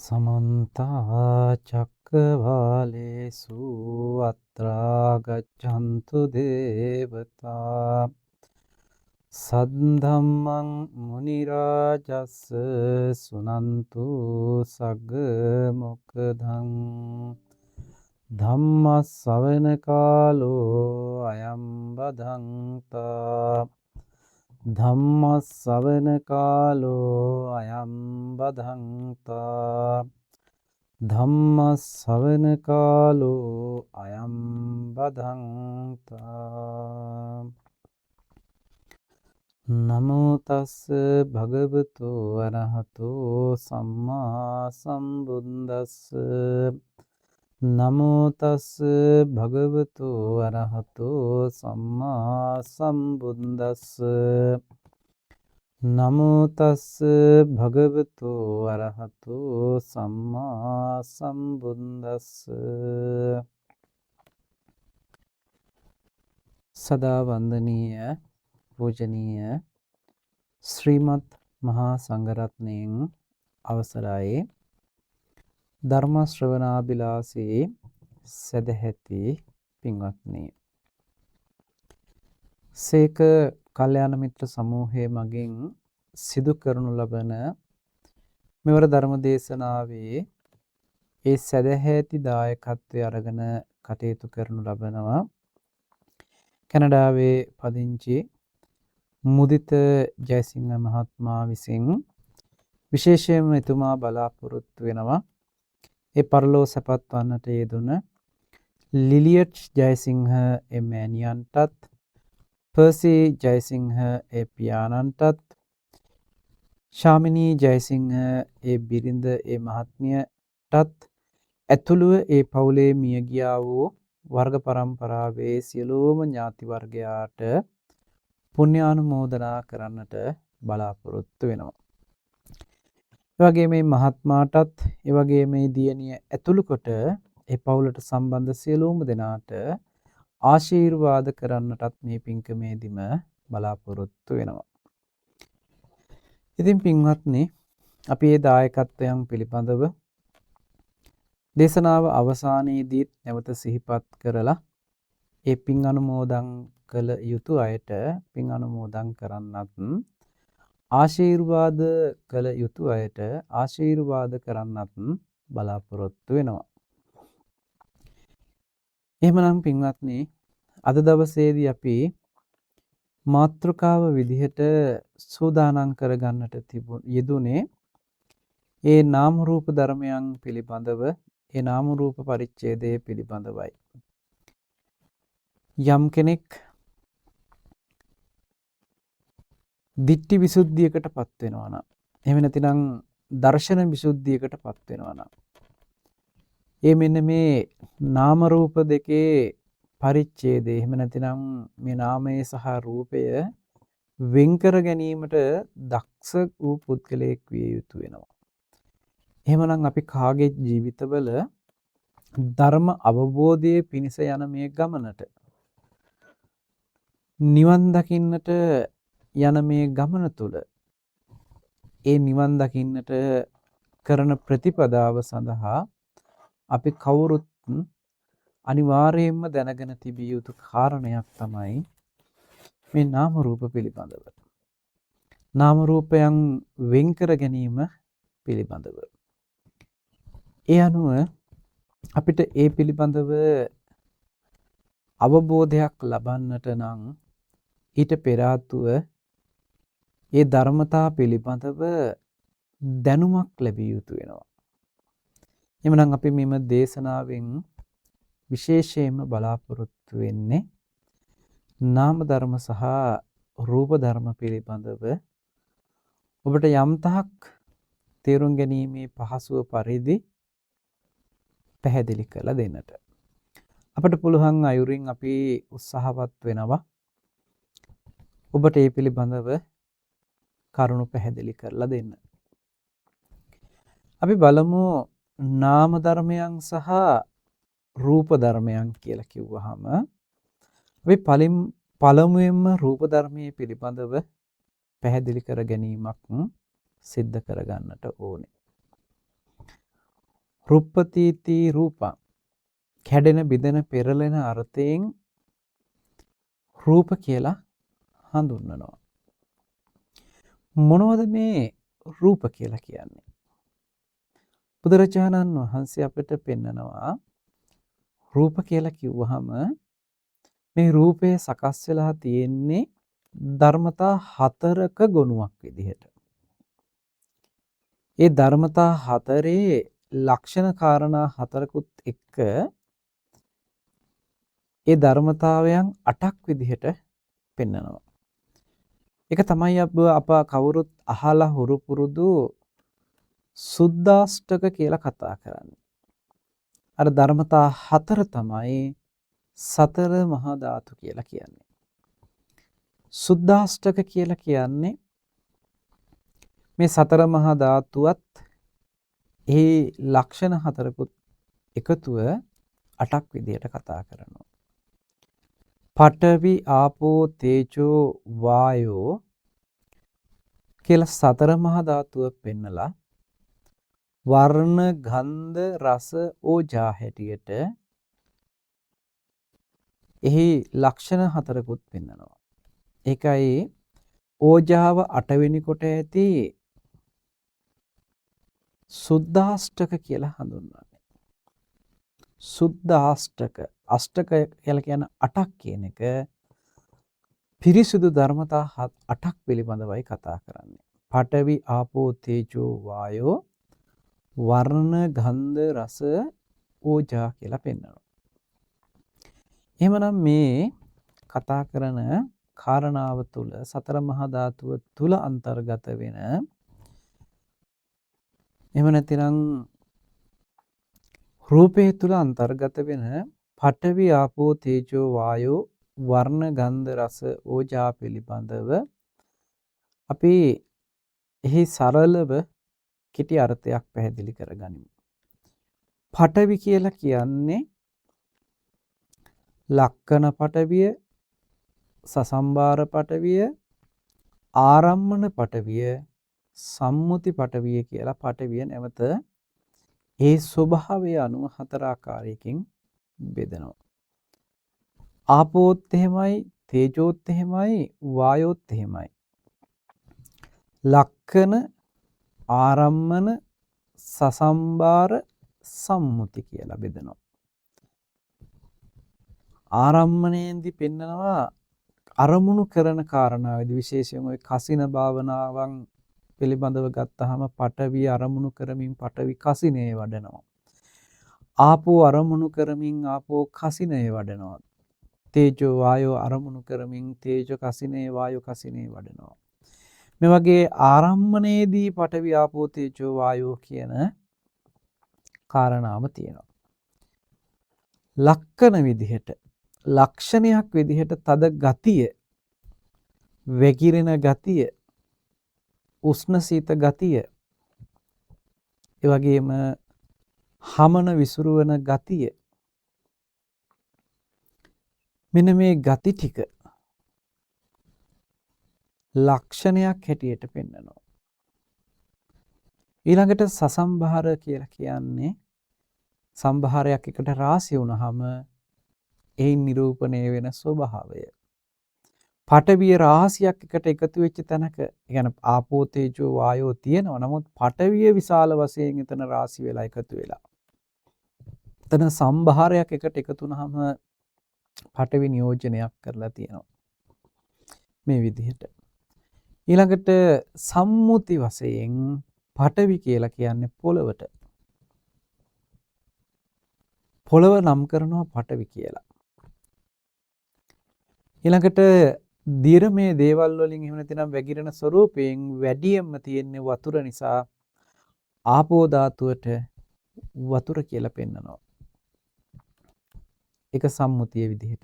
समन्ता चक्रवालेषु अत्रा गच्छन्तु देवता सद्धम्मं मुनिराजस् सुनन्तु सग्मुखदं धम्मश्रवण कालो अयं बधन्ता ධම්මස්සවන කාලෝ අයං බදන්තා ධම්මස්සවන කාලෝ අයං බදන්තා නමෝ තස්ස භගවතු වරහතෝ සම්මා සම්බුද්දස්ස නමෝ තස්ස භගවතු වරහතෝ සම්මා සම්බුද්දස්ස නමෝ තස්ස භගවතු වරහතෝ සම්මා සම්බුද්දස්ස සදා වන්දනීය පූජනීය ශ්‍රීමත් මහා සංඝරත්නයන් අවසරයි ධර්ම ශ්‍රවණාබිලාසී සදැහැති පින්වත්නි සේක කල්යාණ මිත්‍ර සමූහයේ මගින් සිදු කරනු ලබන මෙවර ධර්ම දේශනාවේ ඒ සදැහැති දායකත්වයේ අරගෙන කටයුතු කරනු ලබනවා කැනඩාවේ පදිංචි මුදිත ජයසිංහ මහත්මයා විසින් විශේෂයෙන්ම එතුමා බලාපොරොත්තු වෙනවා ඒ පරලෝ සැපත් වන්නට යෙදුන ලිලියට් ජයසිංහ එමෑණියන්ටත් පර්සි ජයසිංහ ඒ පියාණන්ටත් ශාමිනී ජයසිංහ ඒ බිරිඳ ඒ මහත්මියටත් ඇතුළුව ඒ පවුලේ මිය ගියා වූ වර්ග පරම්පරාවේ සියලුම ඥාති වර්ගයාට පුණ්‍යානුමෝදනා කරන්නට බලාපොරොත්තු වෙනවා. ඒ වගේම මේ මහත්මාටත් ඒ වගේම මේ දියණිය ඇතුළු කොට ඒ පවුලට සම්බන්ධ සියලුම දෙනාට ආශිර්වාද කරන්නටත් මේ පින්කමේදීම බලාපොරොත්තු වෙනවා. ඉතින් පින්වත්නි අපි මේ දායකත්වයන් පිළිබඳව දේශනාව අවසානයේදී නැවත සිහිපත් කරලා ඒ පින් අනුමෝදන් කළ යුතු අයට පින් අනුමෝදන් කරන්නත් ආශිර්වාද කළ යුතු අයට ආශිර්වාද කරන්නත් බලාපොරොත්තු වෙනවා. එහෙමනම් පින්වත්නි අද දවසේදී අපි මාතෘකාව විදිහට සූදානම් කරගන්නට යෙදුනේ ඒ නාම රූප ධර්මයන් පිළිබඳව ඒ නාම රූප පරිච්ඡේදය පිළිබඳවයි. යම් කෙනෙක් දිට්ඨි විසුද්ධියකටපත් වෙනවා නම් එහෙම නැතිනම් දර්ශන විසුද්ධියකටපත් වෙනවා නම් ඒ මෙන්න මේ නාම රූප දෙකේ පරිච්ඡේදය එහෙම නැතිනම් මේ නාමය සහ රූපය වෙන්කර ගැනීමට දක්ෂ වූ පුද්ගලයෙක් විය යුතු වෙනවා. එහෙමනම් අපි කාගේ ජීවිතවල ධර්ම අවබෝධයේ පිණිස යන මේ ගමනට නිවන් දකින්නට යන මේ ගමන තුල ඒ නිවන් දකින්නට කරන ප්‍රතිපදාව සඳහා අපි කවුරුත් අනිවාර්යයෙන්ම දැනගෙන තිබිය යුතු කාරණයක් තමයි මේ නාම රූප පිළිබඳව. නාම රූපයන් වෙන් කර ගැනීම පිළිබඳව. ඒ අනුව අපිට ඒ පිළිබඳව අවබෝධයක් ලබන්නට නම් ඊට පෙර ආතුව ඒ ධර්මතා පිළිබඳව දැනුමක් ලැබිය යුතු වෙනවා. එhmenan අපි මෙම දේශනාවෙන් විශේෂයෙන්ම බලාපොරොත්තු වෙන්නේ නාම ධර්ම සහ රූප ධර්ම පිළිබඳව ඔබට යම් තහක් තේරුම් ගැනීමේ පහසුව පරිදි පැහැදිලි කරලා දෙන්නට. අපට පුළුවන් අයුරින් අපි උත්සාහවත් වෙනවා ඔබට මේ පිළිබඳව කරුණු පැහැදිලි කරලා දෙන්න. අපි බලමු නාම ධර්මයන් සහ රූප ධර්මයන් කියලා කිව්වහම අපි පළමුවෙන්ම රූප ධර්මයේ පිළිබඳව පැහැදිලි කර ගැනීමක් සිද්ධ කර ගන්නට ඕනේ. රුප්පතිති රූපං කැඩෙන බිඳෙන පෙරලෙන අර්ථයෙන් රූප කියලා හඳුන්වනවා. මොනවද මේ රූප කියලා කියන්නේ? බුදුරජාණන් වහන්සේ අපිට පෙන්නනවා රූප කියලා කිව්වහම මේ රූපය සකස් වෙලා තියෙන්නේ ධර්මතා හතරක ගොනුවක් විදිහට. ඒ ධර්මතා හතරේ ලක්ෂණ කාරණා හතරකුත් එක්ක ඒ ධර්මතාවයන් 8ක් විදිහට පෙන්නනවා. ඒක තමයි අප කවුරුත් අහලා හුරු පුරුදු සුද්දාෂ්ටක කියලා කතා කරන්නේ. අර ධර්මතා හතර තමයි සතර මහා ධාතු කියලා කියන්නේ. සුද්දාෂ්ටක කියලා කියන්නේ මේ සතර මහා ධාතුවත් ඒ ලක්ෂණ හතරකුත් එකතුව 8ක් විදිහට කතා කරනවා. පඨවි ආපෝ තේජෝ වායෝ කියලා සතර මහා ධාතුව පෙන්නලා වර්ණ ගන්ධ රස ඕජා හැටියට එහි ලක්ෂණ හතරකුත් පෙන්නනවා. ඒකයි ඕජාව 8 වෙනි කොට ඇති සුද්දාෂ්ටක කියලා හඳුන්වන්නේ. සුද්දාෂ්ටක අෂ්ටක කියලා කියන 8ක් කියන එක පිරිසුදු ධර්මතා 8ක් පිළිබඳවයි කතා කරන්නේ. පඨවි ආපෝ තේජෝ වායෝ වර්ණ ගන්ධ රස ඕජා කියලා පෙන්වනවා. එහෙමනම් මේ කතා කරන කාරණාව තුළ සතර මහා ධාතුව තුල අන්තර්ගත වෙන එහෙම නැතිනම් රූපේ තුල අන්තර්ගත වෙන පඨවි ආපෝ තේජෝ වායෝ වර්ණ ගන්ධ රස ඕජා පිළිබඳව අපි එහි සරලව කෙටි අර්ථයක් පැහැදිලි කරගනිමු. පඨවි කියලා කියන්නේ ලක්කන පඨවිය, සසම්බාර පඨවිය, ආරම්මන පඨවිය, සම්මුති පඨවිය කියලා පඨවිය නැවත ඒ ස්වභාවය අනුව 4 ආකාරයකින් බෙදනවා. ආපෝත් එහෙමයි, තේජෝත් එහෙමයි, වායෝත් එහෙමයි. ලක්කන, ආරම්මන, සසම්බාර, සම්මුති කියලා බෙදනවා. ආරම්මණයෙන්දි පෙන්නනවා අරමුණු කරන කාරණාවේදී විශේෂයෙන් ওই කසින භාවනාවන් පිළිබඳව ගත්තාම පඨවි අරමුණු කරමින් පඨවි කසිනේ වඩනවා. ආපෝ අරමුණු කරමින් ආපෝ කසිනේ වඩනවා. තේජෝ වායෝ අරමුණු කරමින් තේජෝ කසිනේ වායෝ කසිනේ වඩනවා. මේ වගේ ආරම්මණයේදී පඨවි ආපෝ තේජෝ වායෝ කියන කාරණාව තියෙනවා. ලක්කන විදිහට ලක්ෂණයක් විදිහට තද ගතිය, වැగిරෙන ගතිය, උෂ්ණ සීත ගතිය, ඒ වගේම හමන විසුරුවන ගතිය, මෙන්න මේ ගති ටික ලක්ෂණයක් හැටියට පෙන්වනවා. ඊළඟට සසම්භාර කියලා කියන්නේ සම්භාරයක් එකට රාශි වුණාම එයින් නිරූපණය වෙන ස්වභාවය. පඨවිය රාශියක් එකට එකතු වෙච්ච තැනක, يعني ආපෝ තේජෝ වායෝ තියෙනවා. නමුත් පඨවිය විශාල වශයෙන් එතන රාශි වෙලා එකතු වෙලා. එතන සම්භාරයක් එකට එකතු වුණාම පඨවි නියෝජනයක් කරලා තියෙනවා. මේ විදිහට. ඊළඟට සම්මුති වශයෙන් පඨවි කියලා කියන්නේ පොළවට. පොළව නම් කරනවා පඨවි කියලා. ඊළඟට දිරමේ දේවල් වලින් එහෙම නැතිනම් වැగిරෙන ස්වરૂපයෙන් වැඩියෙන්ම තියෙන්නේ වතුර නිසා ආපෝ ධාතුවට වතුර කියලා පෙන්නනවා. ඒක සම්මුතිය විදිහට.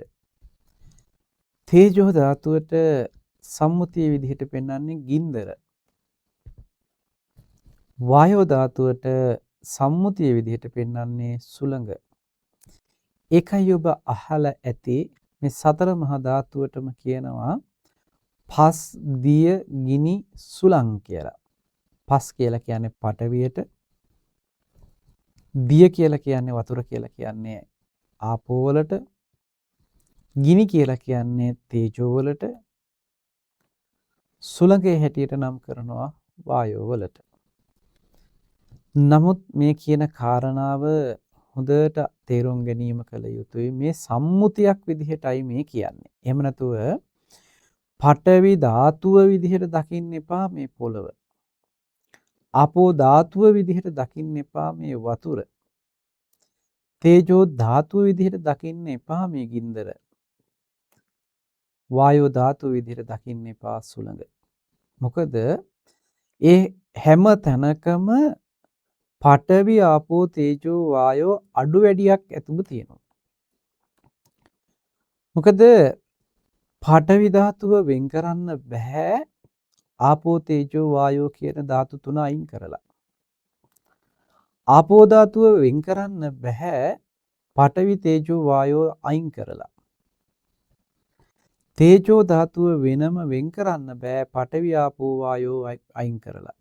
තේජෝ ධාතුවට සම්මුතිය විදිහට පෙන්වන්නේ ගින්දර. වායෝ ධාතුවට සම්මුතිය විදිහට පෙන්වන්නේ සුළඟ. ඒකයි ඔබ අහලා ඇති මේ සතර මහා ධාතුවටම කියනවා පස් දිය ගිනි සුළං කියලා. පස් කියලා කියන්නේ පඨවියට, දිය කියලා කියන්නේ වතුර කියලා කියන්නේ ආපෝ වලට, ගිනි කියලා කියන්නේ තේජෝ වලට, සුළඟේ හැටියට නම් කරනවා වායෝ වලට. නමුත් මේ කියන කාරණාව හොඳට තේරුම් ගැනීම කළ යුතුයි. මේ සම්මුතියක් විදිහටයි මේ කියන්නේ. එහෙම නැතුව පඨවි ධාතුව විදිහට දකින්න එපා මේ පොළව. ආපෝ ධාතුව විදිහට දකින්න එපා මේ වතුර. තේජෝ ධාතුව විදිහට දකින්න එපා මේ ගින්දර. වායෝ ධාතුව විදිහට දකින්න එපා සුළඟ. මොකද ඒ හැම තැනකම පඨවි ආපෝ තේජෝ වායෝ අඩු වැඩියක් ඇතුළු තියෙනවා. මොකද පඨවි ධාතුව වෙන් කරන්න බෑ ආපෝ තේජෝ වායෝ කියන ධාතු තුන අයින් කරලා. ආපෝ ධාතුව වෙන් කරන්න බෑ පඨවි තේජෝ වායෝ අයින් කරලා. තේජෝ ධාතුව වෙනම වෙන් කරන්න බෑ පඨවි ආපෝ වායෝ අයින් කරලා.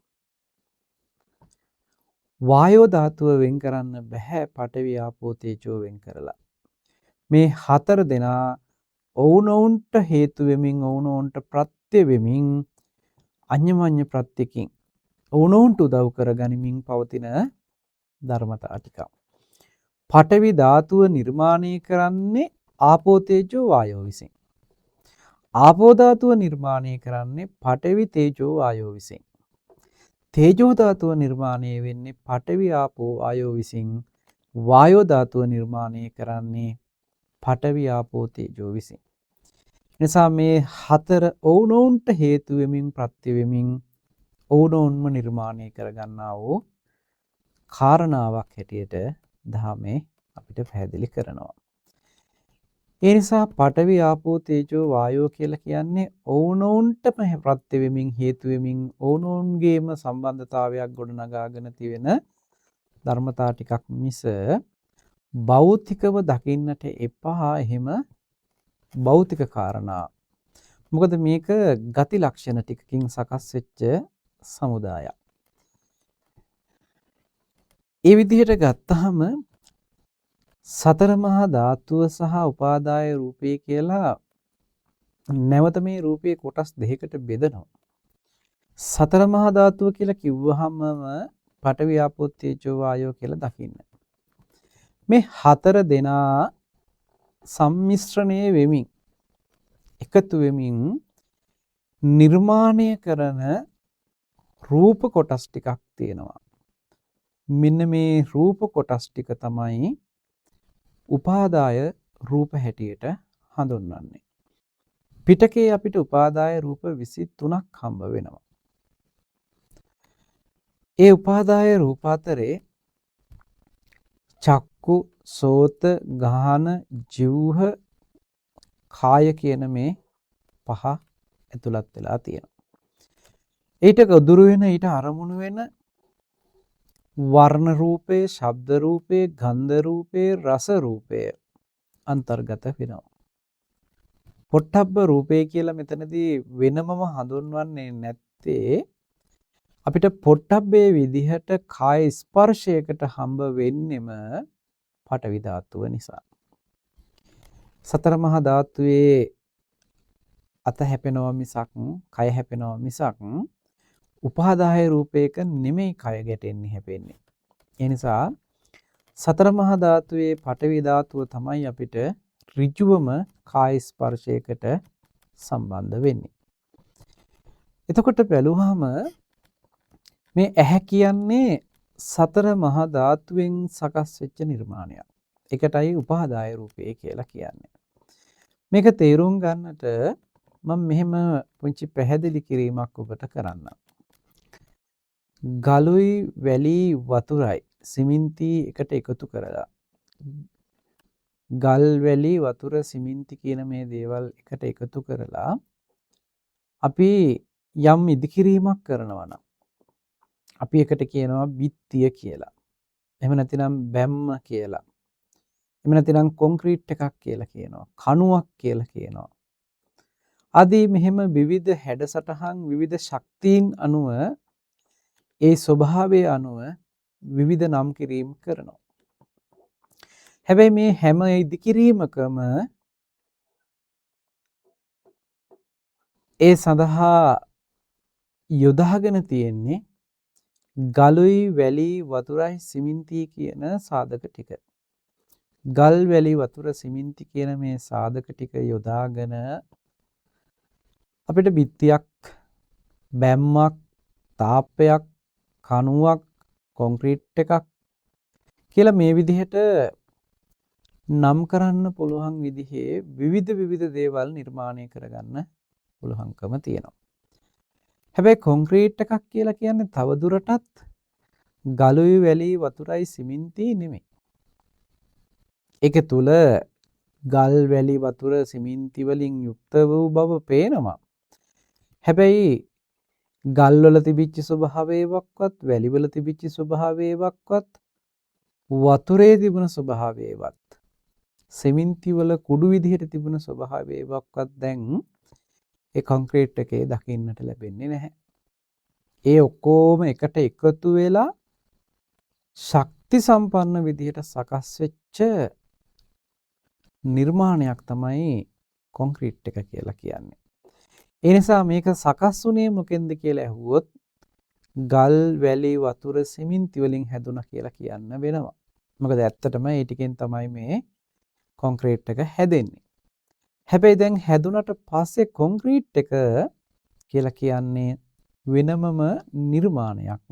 වායෝ ධාතුව වෙන් කරන්න බෑ පඨවි ආපෝ තේජෝ වෙන් කරලා. මේ හතර දෙනා ඔවුනොවුන්ට හේතු වෙමින් ඔවුනොවුන්ට ප්‍රත්‍ය වෙමින් අඤ්ඤමඤ්ඤ ප්‍රත්‍යකින් ඔවුනොවුන්ට උදව් කර ගනිමින් පවතින ධර්මතා ටික. පඨවි ධාතුව නිර්මාණය කරන්නේ ආපෝ තේජෝ වායෝ විසින්. ආපෝ ධාතුව නිර්මාණය කරන්නේ පඨවි තේජෝ වායෝ විසින්. තේජෝ ධාතුව නිර්මාණය වෙන්නේ පඨවි ආපෝ වායෝ විසින්. වායෝ ධාතුව නිර්මාණය කරන්නේ පඨවි ආපෝ තේජෝ විසින්. නිසා මේ හතර ඔවුනොවුන්ට හේතු වෙමින් ප්‍රත්‍ය වෙමින් ඔවුනොවුන්ම නිර්මාණය කරගන්නා වූ කාරණාවක් හැටියට ධර්මයේ අපිට පැහැදිලි කරනවා. ඒ නිසා පඨවි ආපෝ තේජෝ වායෝ කියලා කියන්නේ ඔවුනොවුන්ටම ප්‍රත්‍ය වෙමින් හේතු වෙමින් ඔවුනොවුන්ගේම සම්බන්ධතාවයක් ගොඩනගාගෙන තියෙන ධර්මතා ටිකක් මිස භෞතිකව දකින්නට එපා එහෙම භෞතික කාරණා. මොකද මේක ගති ලක්ෂණ ටිකකින් සකස් වෙච්ච සමුදායක්. ඒ විදිහට ගත්තාම සතර මහා ධාතුව සහ උපාදාය රූපේ කියලා නැවත මේ රූපේ කොටස් දෙකකට බෙදනවා. සතර මහා ධාතුව කියලා කිව්වහම පඨවි ආපෝ තේජෝ වායෝ කියලා දකින්න. මේ හතර දෙනා සම්මිශ්‍රණය වෙමින් එකතු වෙමින් නිර්මාණය කරන රූප කොටස් ටිකක් තියෙනවා. මෙන්න මේ රූප කොටස් ටික තමයි උපාදාය රූප හැටියට හඳුන්වන්නේ. පිටකේ අපිට උපාදාය රූප 23ක් හම්බ වෙනවා. ඒ උපාදාය රූප අතරේ චක්කු, සෝත, ගාහන, ජීවහ, කාය කියන මේ පහ ඇතුළත් වෙලා තියෙනවා. ඊට ගොදුරු වෙන ඊට අරමුණු වෙන වර්ණ රූපේ, ශබ්ද රූපේ, ගන්ධ රූපේ, රස රූපේ අන්තර්ගත වෙනවා. පොට්ටබ්බ රූපේ කියලා මෙතනදී වෙනමම හඳුන්වන්නේ නැත්තේ අපිට පොට්ටබ්බේ විදිහට කාය ස්පර්ශයකට හම්බ වෙන්නෙම පඨවි ධාතුව නිසා. සතර මහා ධාතුවේ අත හැපෙනවා මිසක්, කය හැපෙනවා මිසක් උපාදාය රූපයක නෙමෙයි කය ගැටෙන්නේ හැපෙන්නේ. ඒ නිසා සතර මහා ධාතුවේ පඨවි ධාතුව තමයි අපිට ඍජුවම කාය ස්පර්ශයකට සම්බන්ධ වෙන්නේ. එතකොට බැලුවාම මේ ඇහැ කියන්නේ සතර මහා ධාතුවෙන් සකස් වෙච්ච නිර්මාණයක්. ඒකටයි උපාදාය රූපේ කියලා කියන්නේ. මේක තේරුම් ගන්නට මම මෙහෙම පුංචි පැහැදිලි කිරීමක් ඔබට කරන්නම්. ගලුයි වැලි වතුරයි සිමෙන්ති එකට එකතු කරලා ගල් වැලි වතුර සිමෙන්ති කියන මේ දේවල් එකට එකතු කරලා අපි යම් ඉදිකිරීමක් කරනවා නම් අපි එකට කියනවා බිත්තිය කියලා. එහෙම නැතිනම් බැම්ම කියලා. එහෙම නැතිනම් කොන්ක්‍රීට් එකක් කියලා කියනවා. කණුවක් කියලා කියනවා. ආදී මෙහෙම විවිධ හැඩසටහන් විවිධ ශක්තියින් අනුව ඒ ස්වභාවයේ අනුව විවිධ නම් කිරීම කරනවා. හැබැයි මේ හැම ඉදිකිරීමකම ඒ සඳහා යොදාගෙන තියෙන්නේ ගලුයි වැලි වතුරයි සිමෙන්තියි කියන සාධක ටික. ගල් වැලි වතුර සිමෙන්ති කියන මේ සාධක ටික යොදාගෙන අපිට බිත්තියක් බැම්මක් තාප්පයක් කණුවක් කොන්ක්‍රීට් එකක් කියලා මේ විදිහට නම් කරන්න පුළුවන් විදිහේ විවිධ දේවල් නිර්මාණය කරගන්න පුළුවන්කම තියෙනවා. හැබැයි කොන්ක්‍රීට් එකක් කියලා කියන්නේ තවදුරටත් ගලුයි වැලි වතුරයි සිමෙන්ති නෙමෙයි. ඒක තුල ගල් වැලි වතුර සිමෙන්ති වලින් යුක්ත වූ බව පේනවා. හැබැයි ගල් වල තිබිච්ච ස්වභාවයවත් වැලි වල තිබිච්ච ස්වභාවයවත් වතුරේ තිබුණ ස්වභාවයවත් සිමෙන්ති වල කුඩු විදිහට තිබුණ ස්වභාවයවත් දැන් ඒ කොන්ක්‍රීට් එකේ දකින්නට ලැබෙන්නේ නැහැ. ඒ ඔක්කොම එකට එකතු වෙලා ශක්ති සම්පන්න විදිහට සකස් වෙච්ච නිර්මාණයක් තමයි කොන්ක්‍රීට් එක කියලා කියන්නේ. ඒ නිසා මේක සකස් වුණේ මොකෙන්ද කියලා ඇහුවොත් ගල් වැලි වතුර සිමෙන්ති වලින් හැදුණා කියලා කියන්න වෙනවා. මොකද ඇත්තටම ඒ ටිකෙන් තමයි මේ කොන්ක්‍රීට් එක හැදෙන්නේ. හැබැයි දැන් හැදුනට පස්සේ කොන්ක්‍රීට් එක කියලා කියන්නේ වෙනමම නිර්මාණයක්.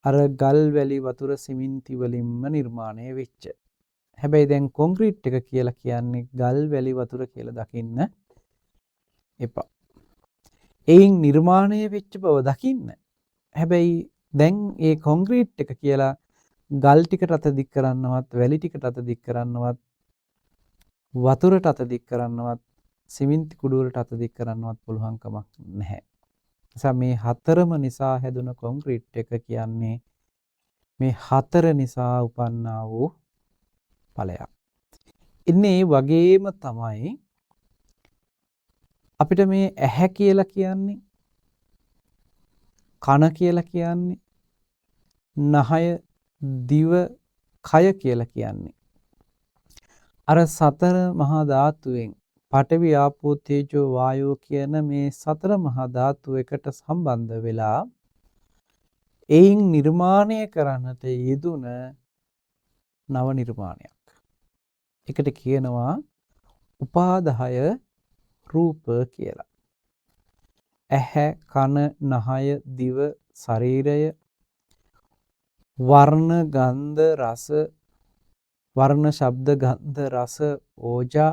අර ගල් වැලි වතුර සිමෙන්ති වලින්ම නිර්මාණය වෙච්ච. හැබැයි දැන් කොන්ක්‍රීට් එක කියලා කියන්නේ ගල් වැලි වතුර කියලා දකින්න එපා. ඒයින් නිර්මාණය වෙච්ච බව දකින්න. හැබැයි දැන් ඒ කොන්ක්‍රීට් එක කියලා ගල් ටිකට අත දික් කරන්නවත් වැලි ටිකට අත දික් කරන්නවත් වතුරට අත දික් කරන්නවත් සිමෙන්ති කුඩු වලට අත දික් කරන්නවත් පුළුවන් කමක් නැහැ. නිසා මේ හතරම නිසා හැදුන කොන්ක්‍රීට් එක කියන්නේ මේ හතර නිසා උපන්නා වූ ඵලයක්. ඉන්නේ වගේම තමයි අපිට මේ ඇහැ කියලා කියන්නේ කන කියලා කියන්නේ නහය දිව කය කියලා කියන්නේ අර සතර මහා ධාතුවෙන් පඨවි ආපෝ තේජෝ වායෝ කියන මේ සතර මහා ධාතු එකට සම්බන්ධ වෙලා එයින් නිර්මාණය කරන්නට යෙදුන නව නිර්මාණයක්. ඒකට කියනවා උපාදාය රූප කියලා. ඇහැ කන නහය දිව ශරීරය වර්ණ ගන්ධ රස වර්ණ ශබ්ද ගන්ධ රස ඕජා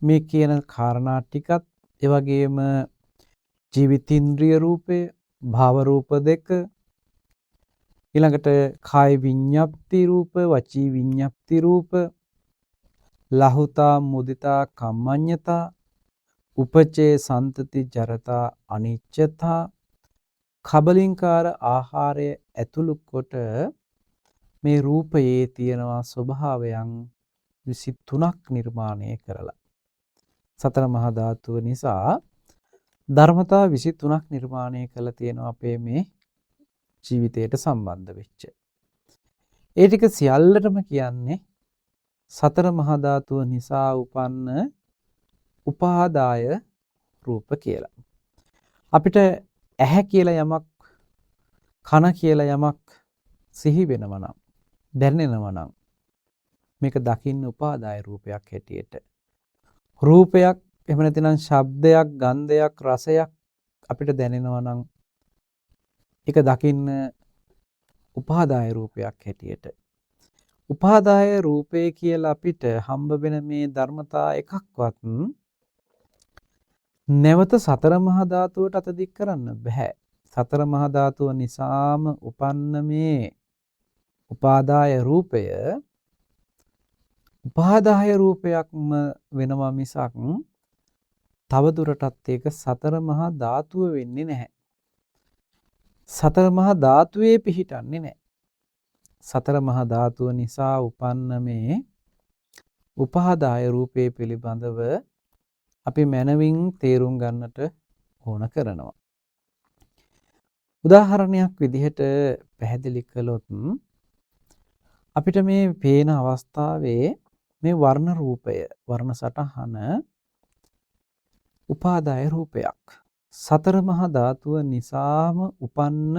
මේ කියන කාරණා ටිකත් ඒ වගේම ජීවිතින්ද්‍රිය රූපය භාව රූප දෙක ඊළඟට කාය විඤ්ඤාප්ති රූප වචී විඤ්ඤාප්ති රූප ලහුතා මුදිතා කම්මඤ්ඤතා උපචේ සන්තති ජරතා අනිච්චතා කබලින්කාර ආහාරය ඇතුළු කොට මේ රූපයේ තියෙනවා ස්වභාවයන් 23ක් නිර්මාණය කරලා සතර මහා ධාතුව නිසා ධර්මතා 23ක් නිර්මාණය කරලා තියෙනවා අපේ මේ ජීවිතයට සම්බන්ධ වෙච්ච. ඒ ටික සියල්ලටම කියන්නේ සතර මහා ධාතුව නිසා උපන්න උපාදාය රූප කියලා. අපිට ඇහැ කියලා යමක් කන කියලා යමක් සිහි වෙනවා නම් දැනෙනවා නම් මේක දකින්න උපාදාය රූපයක් හැටියට. රූපයක් එහෙම නැතිනම් ශබ්දයක් ගන්ධයක් රසයක් අපිට දැනෙනවා නම් ඒක දකින්න උපාදාය රූපයක් හැටියට. උපාදාය රූපය කියලා අපිට හම්බ වෙන මේ ධර්මතා එකක්වත් නැවත සතර මහා ධාතුවට අත දික් කරන්න බෑ. සතර මහා ධාතුව නිසාම උපන්න මේ උපාදාය රූපය උපාදාය රූපයක්ම වෙනවා මිසක් තව දුරටත් ඒක සතර මහා ධාතුව වෙන්නේ නැහැ. සතර මහා ධාතුවේ පිහිටන්නේ නැහැ. සතර මහා ධාතුව නිසා උපන්න මේ උපාදාය රූපේ පිළිබඳව අපි මනවින් තේරුම් ගන්නට ඕන කරනවා. උදාහරණයක් විදිහට පැහැදිලි කළොත් අපිට මේ පේන අවස්ථාවේ මේ වර්ණ රූපය වර්ණ සටහන උපාදාය රූපයක්. සතර මහා ධාතුව නිසාම උපන්න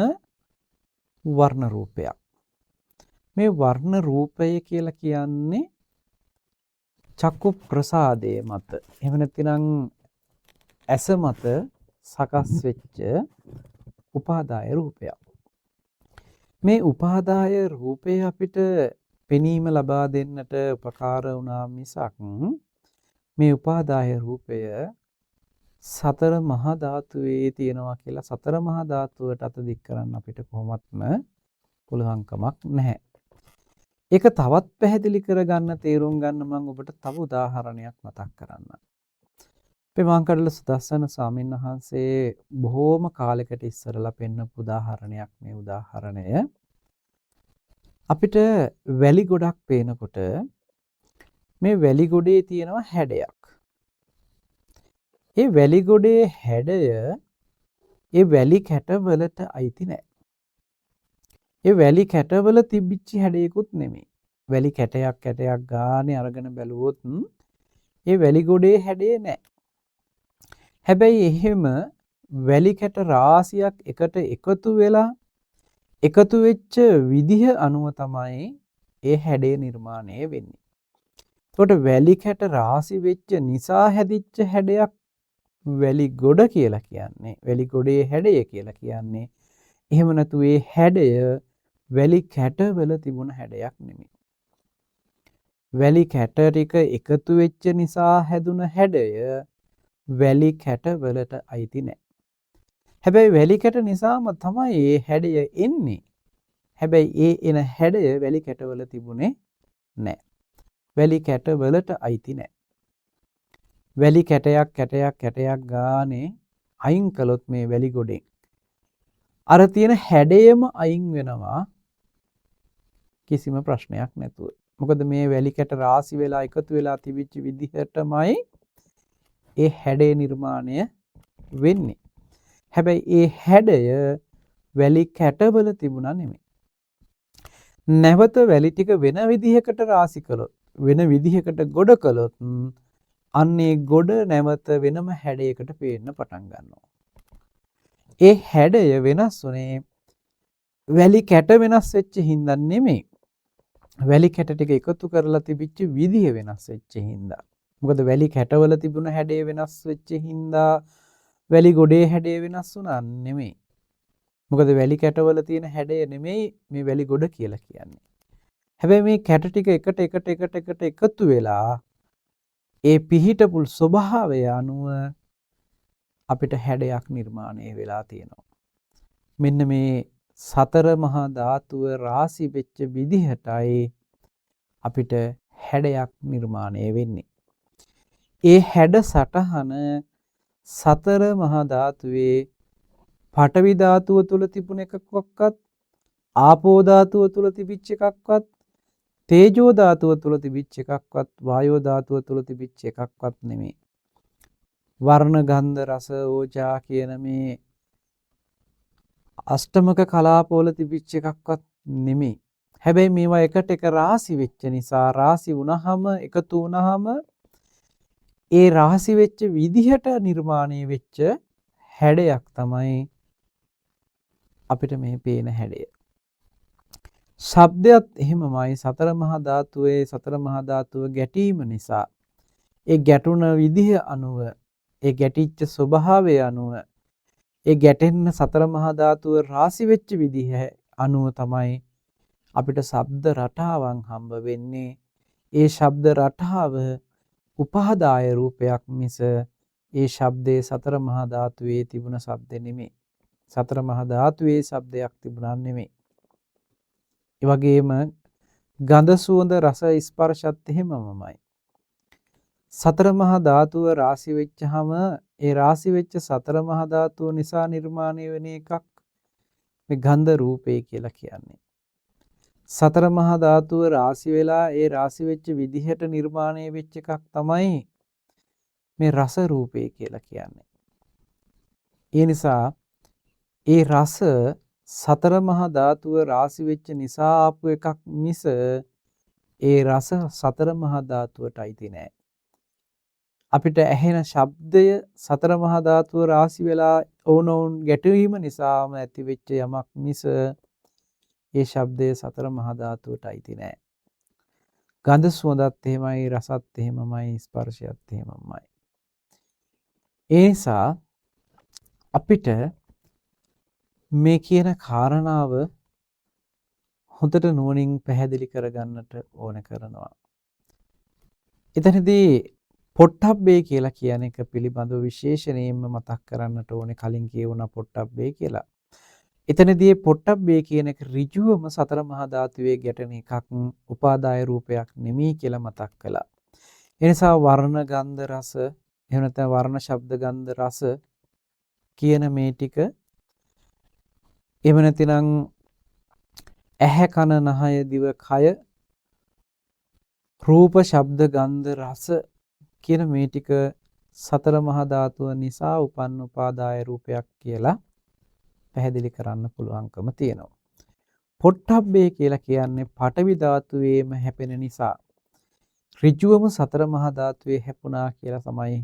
වර්ණ රූපයක්. මේ වර්ණ රූපය කියලා කියන්නේ චක්කු ප්‍රසාදයේ මත එහෙම නැත්නම් ඇස මත සකස් වෙච්ච උපාදාය රූපයක්. මේ උපාදාය රූපය අපිට පෙනීම ලබා දෙන්නට උපකාර වුණා මිසක් මේ උපාදාය රූපය සතර මහා ධාතුවේ තියෙනවා කියලා සතර මහා ධාතුවට අත දික් කරන්න අපිට කොහොමත්ම පුළුවන්කමක් නැහැ. ඒක තවත් පැහැදිලි කරගන්න තේරුම් ගන්න මම ඔබට තව උදාහරණයක් මතක් කරන්නම්. අපේ මාංකඩල සුදස්සන ස්වාමීන් වහන්සේ බොහෝම කාලයකට ඉස්සරලා පෙන්නපු උදාහරණයක් මේ උදාහරණය. අපිට වැලි ගොඩක් පේනකොට මේ වැලි ගොඩේ තියෙනවා හැඩයක්. ඒ වැලි ගොඩේ හැඩය ඒ වැලි කැටවලට අයිති නැහැ. ඒ වැලි කැටවල තිබිච්ච හැඩයකුත් නෙමෙයි. වැලි කැටයක් ගානේ අරගෙන බැලුවොත් ඒ වැලි ගොඩේ හැඩේ නැහැ. හැබැයි එහෙම වැලි කැට රාශියක් එකට එකතු වෙලා එකතු වෙච්ච විදිහ අනුව තමයි ඒ හැඩේ නිර්මාණය වෙන්නේ. එතකොට වැලි කැට රාශි වෙච්ච නිසා හැදිච්ච හැඩයක් වැලි ගොඩ කියලා කියන්නේ. වැලි ගොඩේ හැඩය කියලා කියන්නේ. එහෙම නැතු ඒ හැඩය වැලි කැටවල තිබුණ හැඩයක් නෙමෙයි. වැලි කැට ටික එකතු වෙච්ච නිසා හැදුන හැඩය වැලි කැටවලට අයිති නැහැ. හැබැයි වැලි කැට නිසාම තමයි මේ හැඩය එන්නේ. හැබැයි ඒ එන හැඩය වැලි කැටවල තිබුණේ නැහැ. වැලි කැටවලට අයිති නැහැ. වැලි කැටයක් ගානේ අයින් කළොත් මේ වැලි ගොඩෙන් අර තියෙන හැඩයම අයින් වෙනවා කිසිම ප්‍රශ්නයක් නැතුව. මොකද මේ වැලි කැට රාශි වෙලා එකතු වෙලා තිබිච්ච විදිහටමයි ඒ හැඩේ නිර්මාණය වෙන්නේ. හැබැයි ඒ හැඩය වැලි කැටවල තිබුණා නෙමෙයි. නැවත වැලි ටික වෙන විදිහකට රාශි කළොත් වෙන විදිහකට ගොඩ කළොත් අන්නේ ගොඩ නැවත වෙනම හැඩයකට පේන්න පටන් ගන්නවා. ඒ හැඩය වෙනස් වුණේ වැලි කැට වෙනස් වෙච්ච හින්දා නෙමෙයි. වැලි කැට ටික එකතු කරලා තිබිච්ච විදිහ වෙනස් වෙච්ච හින්දා. මොකද වැලි කැටවල තිබුණ හැඩය වෙනස් වෙච්ච හින්දා වැලි ගොඩේ හැඩය වෙනස් වුණා නෙමෙයි. මොකද වැලි කැටවල තියෙන හැඩය නෙමෙයි මේ වැලි ගොඩ කියලා කියන්නේ. හැබැයි මේ කැට ටික එකට එකතු වෙලා ඒ පිහිටපු ස්වභාවය අනුව අපිට හැඩයක් නිර්මාණය වෙලා තියෙනවා. මෙන්න මේ සතර මහා ධාතුව රාශි වෙච්ච විදිහටයි අපිට හැඩයක් නිර්මාණය වෙන්නේ. ඒ හැඩ සටහන සතර මහා ධාතුවේ පඨවි ධාතුව තුල තිබුණ එකක්වත් ආපෝ ධාතුව තුල තිබිච්ච එකක්වත් තේජෝ ධාතුව තුල තිබිච්ච එකක්වත් වායෝ ධාතුව තුල තිබිච්ච එකක්වත් නෙමෙයි. වර්ණ ගන්ධ රස ඕජා කියන මේ අෂ්ටමක කලාපවල තිබිච්ච එකක්වත් නෙමෙයි. හැබැයි මේවා එකට එක රාශි වෙච්ච නිසා රාශි වුණාම එකතු වුණාම ඒ රාශි වෙච්ච විදිහට නිර්මාණය වෙච්ච හැඩයක් තමයි අපිට මේ පේන හැඩය. ශබ්දයත් එහෙමමයි සතර මහා ධාතුව ගැටීම නිසා ඒ ගැටුණ විදිහ අනුව ඒ ගැටිච්ච ස්වභාවය අනුව ඒ ගැටෙන්න සතර මහා ධාතුව රාශි වෙච්ච විදිහ අනුව තමයි අපිට ශබ්ද රටාවන් හම්බ වෙන්නේ. ඒ ශබ්ද රටාව උපාදාය රූපයක් මිස ඒ ශබ්දේ සතර මහා ධාතුවේ තිබුණ ශබ්ද නෙමෙයි. සතර මහා ධාතුවේ ශබ්දයක් තිබුණා නෙමෙයි. ඒ වගේම ගඳ සුවඳ රස ස්පර්ශත් එහෙමමයි. සතර මහා ධාතුව රාශි වෙච්චහම ඒ රාශි වෙච්ච සතර මහා ධාතුව නිසා නිර්මාණය වෙන එකක් මේ ගන්ධ රූපේ කියලා කියන්නේ. සතර මහා ධාතුව රාශි වෙලා ඒ රාශි වෙච්ච විදිහට නිර්මාණය වෙච්ච එකක් තමයි මේ රස රූපේ කියලා කියන්නේ. ඒ නිසා ඒ රස සතර මහා ධාතුව රාශි වෙච්ච නිසා ආපු එකක් මිස ඒ රස සතර මහා ධාතුවට අයිති නෑ. අපිට ඇහෙන ශබ්දය සතර මහා ධාතුව රාශි වෙලා ඕනෝන් ගැටවීම නිසාම ඇතිවෙච්ච යමක් මිස ඒ ශබ්දය සතර මහා ධාතුවට අයිති නෑ. ගඳ සුවඳත් එහෙමයි, රසත් එහෙමමයි, ස්පර්ශයත් එහෙමමයි. ඒ නිසා අපිට මේ කියන කාරණාව හොඳට නුවණින් පැහැදිලි කරගන්නට ඕන කරනවා. එතනදී පොට්ටබ්බේ කියලා කියන එක පිළිබඳව විශේෂයෙන්ම මතක් කරන්නට ඕනේ. කලින් කියවුණා පොට්ටබ්බේ කියලා. එතනදී පොට්ටබ්බේ කියන එක ඍජුවම සතර මහා ධාතුවේ ගැටෙන එකක්, උපාදාය රූපයක් නෙමෙයි කියලා මතක් කළා. ඒ නිසා වර්ණ ගන්ධ රස, එහෙම නැත්නම් වර්ණ ශබ්ද ගන්ධ රස කියන මේ ටික, එහෙම නැතිනම් ඇහැ කන නහය දිව කය, රූප ශබ්ද ගන්ධ රස කියන මේ ටික සතර මහා ධාතුව නිසා උපන්න උපාදාය රූපයක් කියලා පැහැදිලි කරන්න පුළුවන්කම තියෙනවා. පොට්ටබ්බේ කියලා කියන්නේ පඨවි ධාතුවේම හැපෙන නිසා ඍජුවම සතර මහා ධාතුවේ හැපුණා කියලා තමයි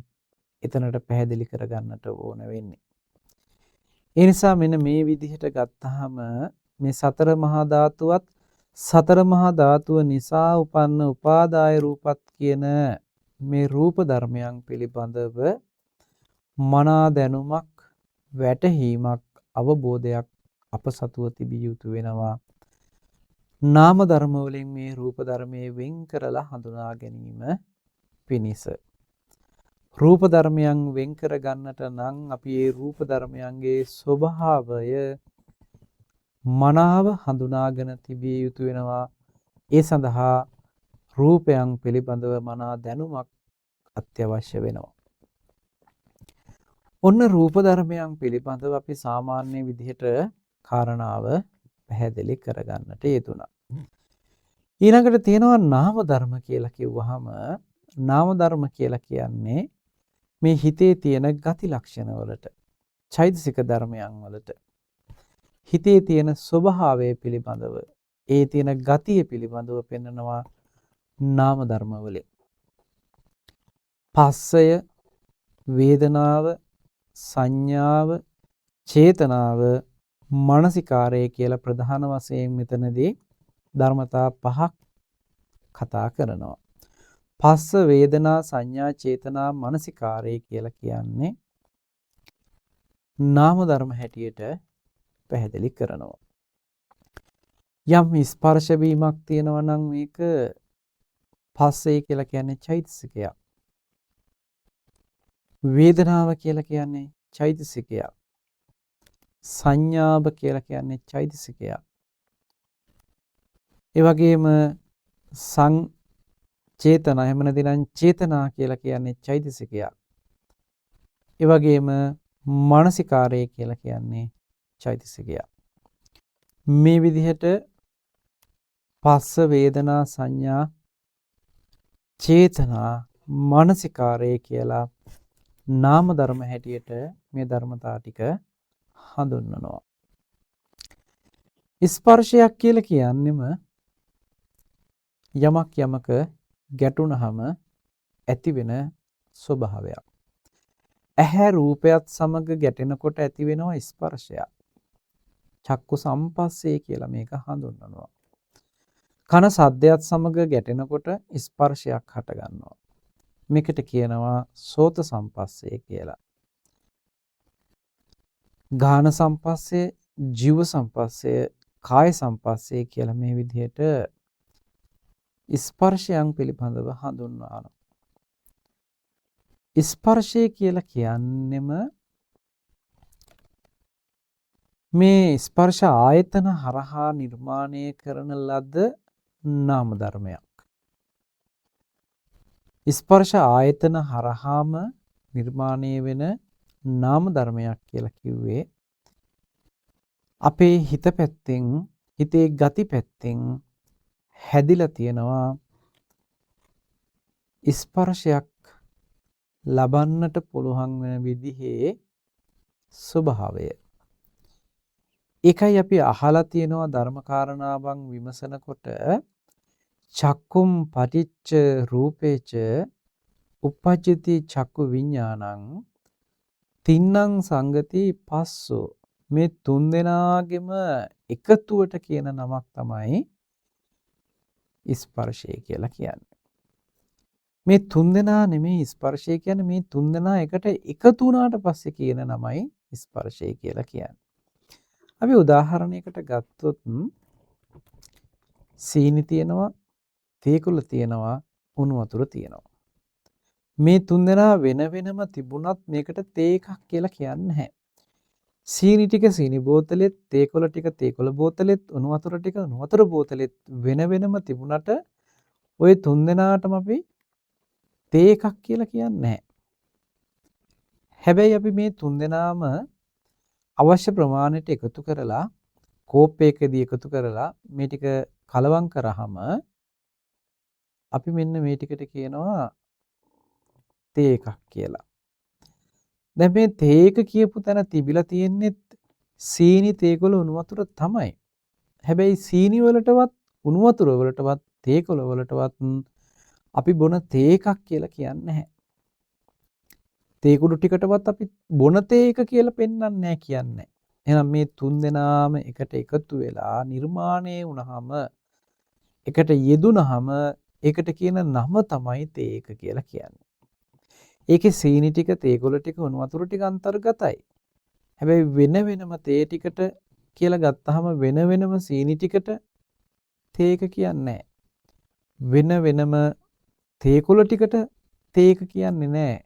එතනට පැහැදිලි කරගන්නට ඕන වෙන්නේ. ඒ නිසා මෙන්න මේ විදිහට ගත්තාම මේ සතර මහා ධාතුවත් සතර මහා ධාතුව නිසා උපන්න උපාදාය රූපත් කියන මේ රූප ධර්මයන් පිළිබඳව මනා දැනුමක්, වැටහීමක්, අවබෝධයක් අප සතුව තිබිය යුතු වෙනවා. නාම ධර්ම වලින් මේ රූප ධර්මයේ වෙන් කරලා හඳුනා ගැනීම පිණිස. රූප ධර්මයන් වෙන් කර ගන්නට නම් අපි මේ රූප ධර්මයන්ගේ ස්වභාවය මනාව හඳුනාගෙන තිබිය යුතු වෙනවා. ඒ සඳහා රූපයන් පිළිබඳව මනා දැනුමක් අත්‍යවශ්‍ය වෙනවා. ඔන්න රූප ධර්මයන් පිළිබඳව අපි සාමාන්‍ය විදිහට කාරණාව පැහැදිලි කරගන්නට යෙදුණා. ඊළඟට තියෙනවා නාම ධර්ම කියලා කිව්වහම, නාම ධර්ම කියලා කියන්නේ මේ හිතේ තියෙන ගති ලක්ෂණ වලට, චෛතසික ධර්මයන් වලට, හිතේ තියෙන ස්වභාවය පිළිබඳව, ඒ තියෙන ගතිය පිළිබඳව පෙන්වනවා නාම ධර්ම වලින්. පස්සය, වේදනාව, සංඥාව, චේතනාව, මානසිකාරය කියලා ප්‍රධාන වශයෙන් මෙතනදී ධර්මතා පහක් කතා කරනවා. පස්ස, වේදනා, සංඥා, චේතනා, මානසිකාරය කියලා කියන්නේ නාම ධර්ම හැටියට පැහැදිලි කරනවා. යම් ස්පර්ශ වීමක් තියෙනවා නම් මේක පස්සේ කියලා කියන්නේ චෛතසිකයක්. වේදනාව කියලා කියන්නේ චෛතසිකයක්. සංඥාව කියලා කියන්නේ චෛතසිකයක්. ඒ වගේම චේතනා, එහෙම නැතිනම් චේතනා කියලා කියන්නේ චෛතසිකයක්. ඒ වගේම මානසිකාරය කියලා කියන්නේ චෛතසිකයක්. මේ විදිහට පස්ස, වේදනා, සංඥා, චේතනා, මානසිකාරය කියලා නාම ධර්ම හැටියට මේ ධර්මතා ටික හඳුන්වනවා. ස්පර්ශයක් කියලා කියන්නෙම යමක් යමක ගැටුණහම ඇති වෙන ස්වභාවයක්. ඇහැ රූපයත් සමග ගැටෙනකොට ඇති වෙනවා ස්පර්ශයක්. චක්කු සම්පස්සේ කියලා මේක හඳුන්වනවා. කන සද්දයක් සමග ගැටෙනකොට ස්පර්ශයක් හට ගන්නවා. මේකට කියනවා සෝත සම්පස්සේ කියලා. ගාන සම්පස්සේ, ජීව සම්පස්සේ, කාය සම්පස්සේ කියලා මේ විදිහට ස්පර්ශයන් පිළිබඳව හඳුන්වනවා. ස්පර්ශය කියලා කියන්නෙම මේ ස්පර්ශ ආයතන හරහා නිර්මාණය කරන ලද නාම ධර්මයක්. ස්පර්ශ ආයතන හරහාම නිර්මාණය වෙන නාම ධර්මයක් කියලා කිව්වේ අපේ හිත පැත්තෙන්, හිතේ ගති පැත්තෙන් හැදිලා තියෙනවා ස්පර්ශයක් ලබන්නට පුළුවන් වෙන විදිහේ ස්වභාවය. ඒකයි අපි අහලා තියෙනවා ධර්ම කාරණාවන් විමසනකොට චක්කුම් පටිච්ච රූපේච uppajjati චක්කු විඥානං තින්නම් සංගති පස්සෝ මේ තුන් දෙනාගෙම එකතුවට කියන නමක් තමයි ස්පර්ශය කියලා කියන්නේ. මේ තුන් දෙනා නෙමෙයි ස්පර්ශය කියන්නේ මේ තුන් දෙනා එකට එකතු වුණාට පස්සේ කියන නමයි ස්පර්ශය කියලා කියන්නේ. අපි උදාහරණයකට ගත්තොත් සීනි තියෙනවා, තේකුල තියෙනවා, උණු වතුර තියෙනවා. මේ තුන් දෙනා වෙන වෙනම තිබුණත් මේකට තේ එකක් කියලා කියන්නේ නැහැ. සීනි ටික සීනි බෝතලෙත්, තේකොළ ටික තේකොළ බෝතලෙත්, උණු වතුර ටික උණු වතුර බෝතලෙත් වෙන වෙනම තිබුණට ওই තුන් දෙනාටම අපි තේ එකක් කියලා කියන්නේ නැහැ. හැබැයි අපි මේ තුන් දෙනාම අවශ්‍ය ප්‍රමාණයට එකතු කරලා කෝප්පයකදී එකතු කරලා මේ ටික කලවම් කරාම අපි මෙන්න මේ ටිකට කියනවා තේ එකක් කියලා. දැන් මේ තේ එක කියපු තැන තිබිලා තියෙන්නේ සීනි තේකොළ උණු වතුර තමයි. හැබැයි සීනි වලටවත් උණු වතුර වලටවත් තේකොළ වලටවත් අපි බොන තේ එකක් කියලා කියන්නේ නැහැ. තේ කුඩු ටිකටවත් අපි බොන තේ එක කියලා පෙන්වන්නේ නැහැ කියන්නේ. එහෙනම් මේ තුන් දෙනාම එකට එකතු වෙලා නිර්මාණය වුණාම එකට යෙදුනහම ඒකට කියන නම තමයි තේ එක කියලා කියන්නේ. ඒකේ සීනි ටික, තේකොළ ටික, උණු වතුර ටික අන්තර්ගතයි. හැබැයි වෙන වෙනම තේ ටිකට කියලා ගත්තාම වෙන වෙනම සීනි ටිකට තේ එක කියන්නේ නැහැ. වෙන වෙනම තේකොළ ටිකට තේ එක කියන්නේ නැහැ.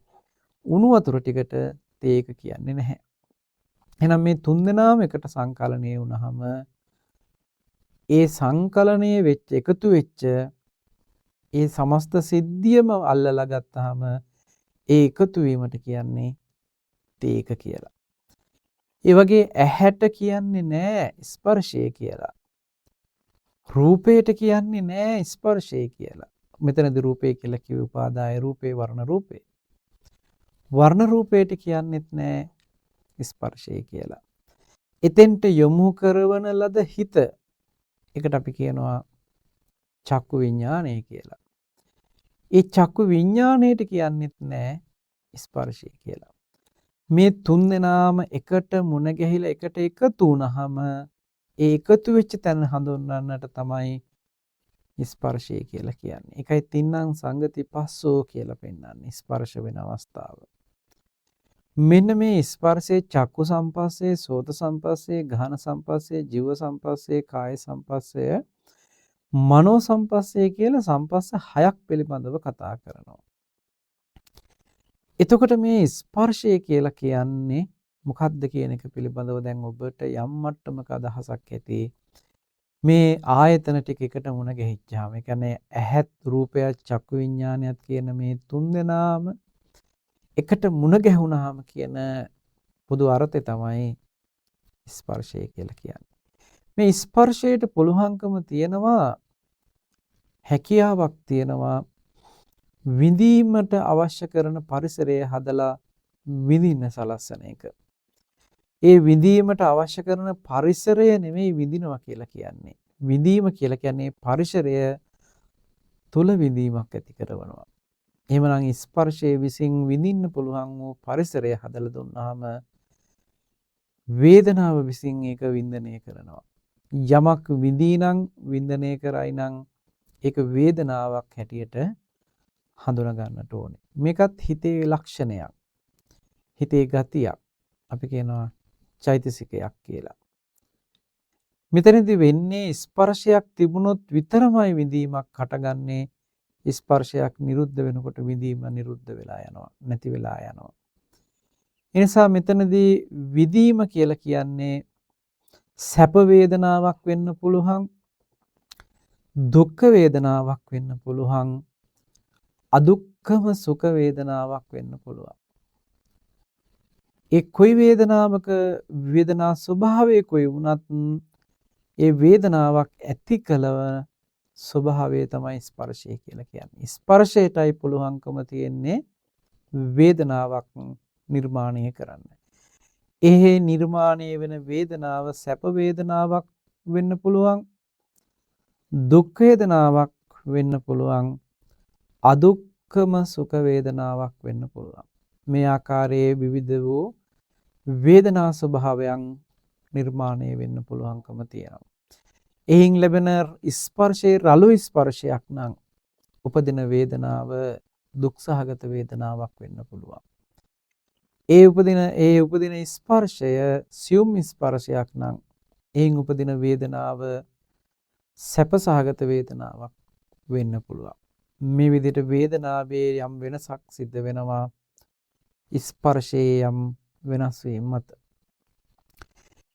උණු වතුර ටිකට තේ එක කියන්නේ නැහැ. එහෙනම් මේ තුන් දෙනාම එකට සංකලනය වුණාම ඒ සංකලනය වෙච්ච එකතු වෙච්ච ඒ සමස්ත සිද්ධියම අල්ලලා ගත්තාම ඒ එකතු වීමට කියන්නේ තේ එක කියලා. ඒ වගේ ඇහැට කියන්නේ නෑ ස්පර්ශය කියලා. රූපයට කියන්නේ නෑ ස්පර්ශය කියලා. මෙතනදී රූපය කියලා කිව්ව උපාදාය රූපේ වර්ණ රූපේ. වර්ණ රූපයට කියන්නේත් නෑ ස්පර්ශය කියලා. එතෙන්ට යොමු කරවන ලද හිත එකට අපි කියනවා චක්කු විඥානය කියලා. ඒ චක්කු විඥාණයට කියන්නේත් නෑ ස්පර්ශය කියලා. මේ තුන් දෙනාම එකට මුණ ගැහිලා එකට එකතු වුණාම ඒ එකතු වෙච්ච තැන හඳුන්වන්නට තමයි ස්පර්ශය කියලා කියන්නේ. ඒකයි තින්නම් සංගති පස්සෝ කියලා පෙන්වන්නේ ස්පර්ශ වෙන අවස්ථාව. මෙන්න මේ ස්පර්ශයේ චක්කු සම්පස්සේ, සෝත සම්පස්සේ, ගාහන සම්පස්සේ, ජීව සම්පස්සේ, කාය සම්පස්සේ, මනෝ සම්පස්සේ කියලා සම්පස්ස 6ක් පිළිබඳව කතා කරනවා. එතකොට මේ ස්පර්ශය කියලා කියන්නේ මොකක්ද කියන එක පිළිබඳව දැන් ඔබට යම් මට්ටමක අදහසක් ඇති. මේ ආයතන ටික එකට මුණ ගැහිච්චාම, ඒ කියන්නේ ඇහත්, රූපයත්, චක්කු විඥානයත් කියන මේ තුන් දෙනාම එකට මුණ ගැහුණාම කියන පොදු අර්ථය තමයි ස්පර්ශය කියලා කියන්නේ. මේ ස්පර්ශයට පුළුවන්කම තියෙනවා, හැකියාවක් තියෙනවා විඳීමට අවශ්‍ය කරන පරිසරය හදලා විඳින්න සලස්සන එක. ඒ විඳීමට අවශ්‍ය කරන පරිසරය නෙමෙයි විඳිනවා කියලා කියන්නේ. විඳීම කියලා කියන්නේ පරිසරය තුල විඳීමක් ඇති කරනවා. එහෙමනම් ස්පර්ශයේ විසින් විඳින්න පුළුවන් වූ පරිසරය හදලා දුන්නාම වේදනාව විසින් ඒක වින්දනය කරනවා. යමක් විඳිනනම් වින්දනය කරයි නම් ඒක වේදනාවක් හැටියට හඳුනා ගන්නට ඕනේ. මේකත් හිතේ ලක්ෂණයක්. හිතේ ගතියක්. අපි කියනවා චෛතසිකයක් කියලා. මෙතනදී වෙන්නේ ස්පර්ශයක් තිබුණොත් විතරමයි විඳීමක් හටගන්නේ. ස්පර්ශයක් නිරුද්ධ වෙනකොට විඳීම නිරුද්ධ වෙලා යනවා, නැති වෙලා යනවා. ඒ නිසා මෙතනදී විඳීම කියලා කියන්නේ සැප වේදනාවක් වෙන්න පුළුවන්, දුක් වේදනාවක් වෙන්න පුළුවන්, අදුක්ඛම සුඛ වේදනාවක් වෙන්න පුළුවන්. ඒ කොයි වේදනාවක වේදනා ස්වභාවය කොයි වුණත් ඒ වේදනාවක් ඇති කලව ස්වභාවය තමයි ස්පර්ශය කියලා කියන්නේ. ස්පර්ශයටයි පුළුවන්කම තියෙන්නේ වේදනාවක් නිර්මාණය කරන්න. ඒ නිර්මාණය වෙන වේදනාව සැප වේදනාවක් වෙන්න පුළුවන්, දුක් වේදනාවක් වෙන්න පුළුවන්, අදුක්කම සුඛ වේදනාවක් වෙන්න පුළුවන්. මේ ආකාරයේ විවිධ වූ වේදනා ස්වභාවයන් නිර්මාණය වෙන්න පුළුවන්කම තියෙනවා. එයින් ලැබෙන ස්පර්ශයේ රළු ස්පර්ශයක් නම් උපදින වේදනාව දුක් සහගත වේදනාවක් වෙන්න පුළුවන්. ඒ උපදින ස්පර්ශය සියුම් ස්පර්ශයක් නම් එයින් උපදින වේදනාව සැප සහගත වේදනාවක් වෙන්න පුළුවන්. මේ විදිහට වේදනාවේ යම් වෙනසක් සිද්ධ වෙනවා ස්පර්ශයේ යම් වෙනස් වීම මත.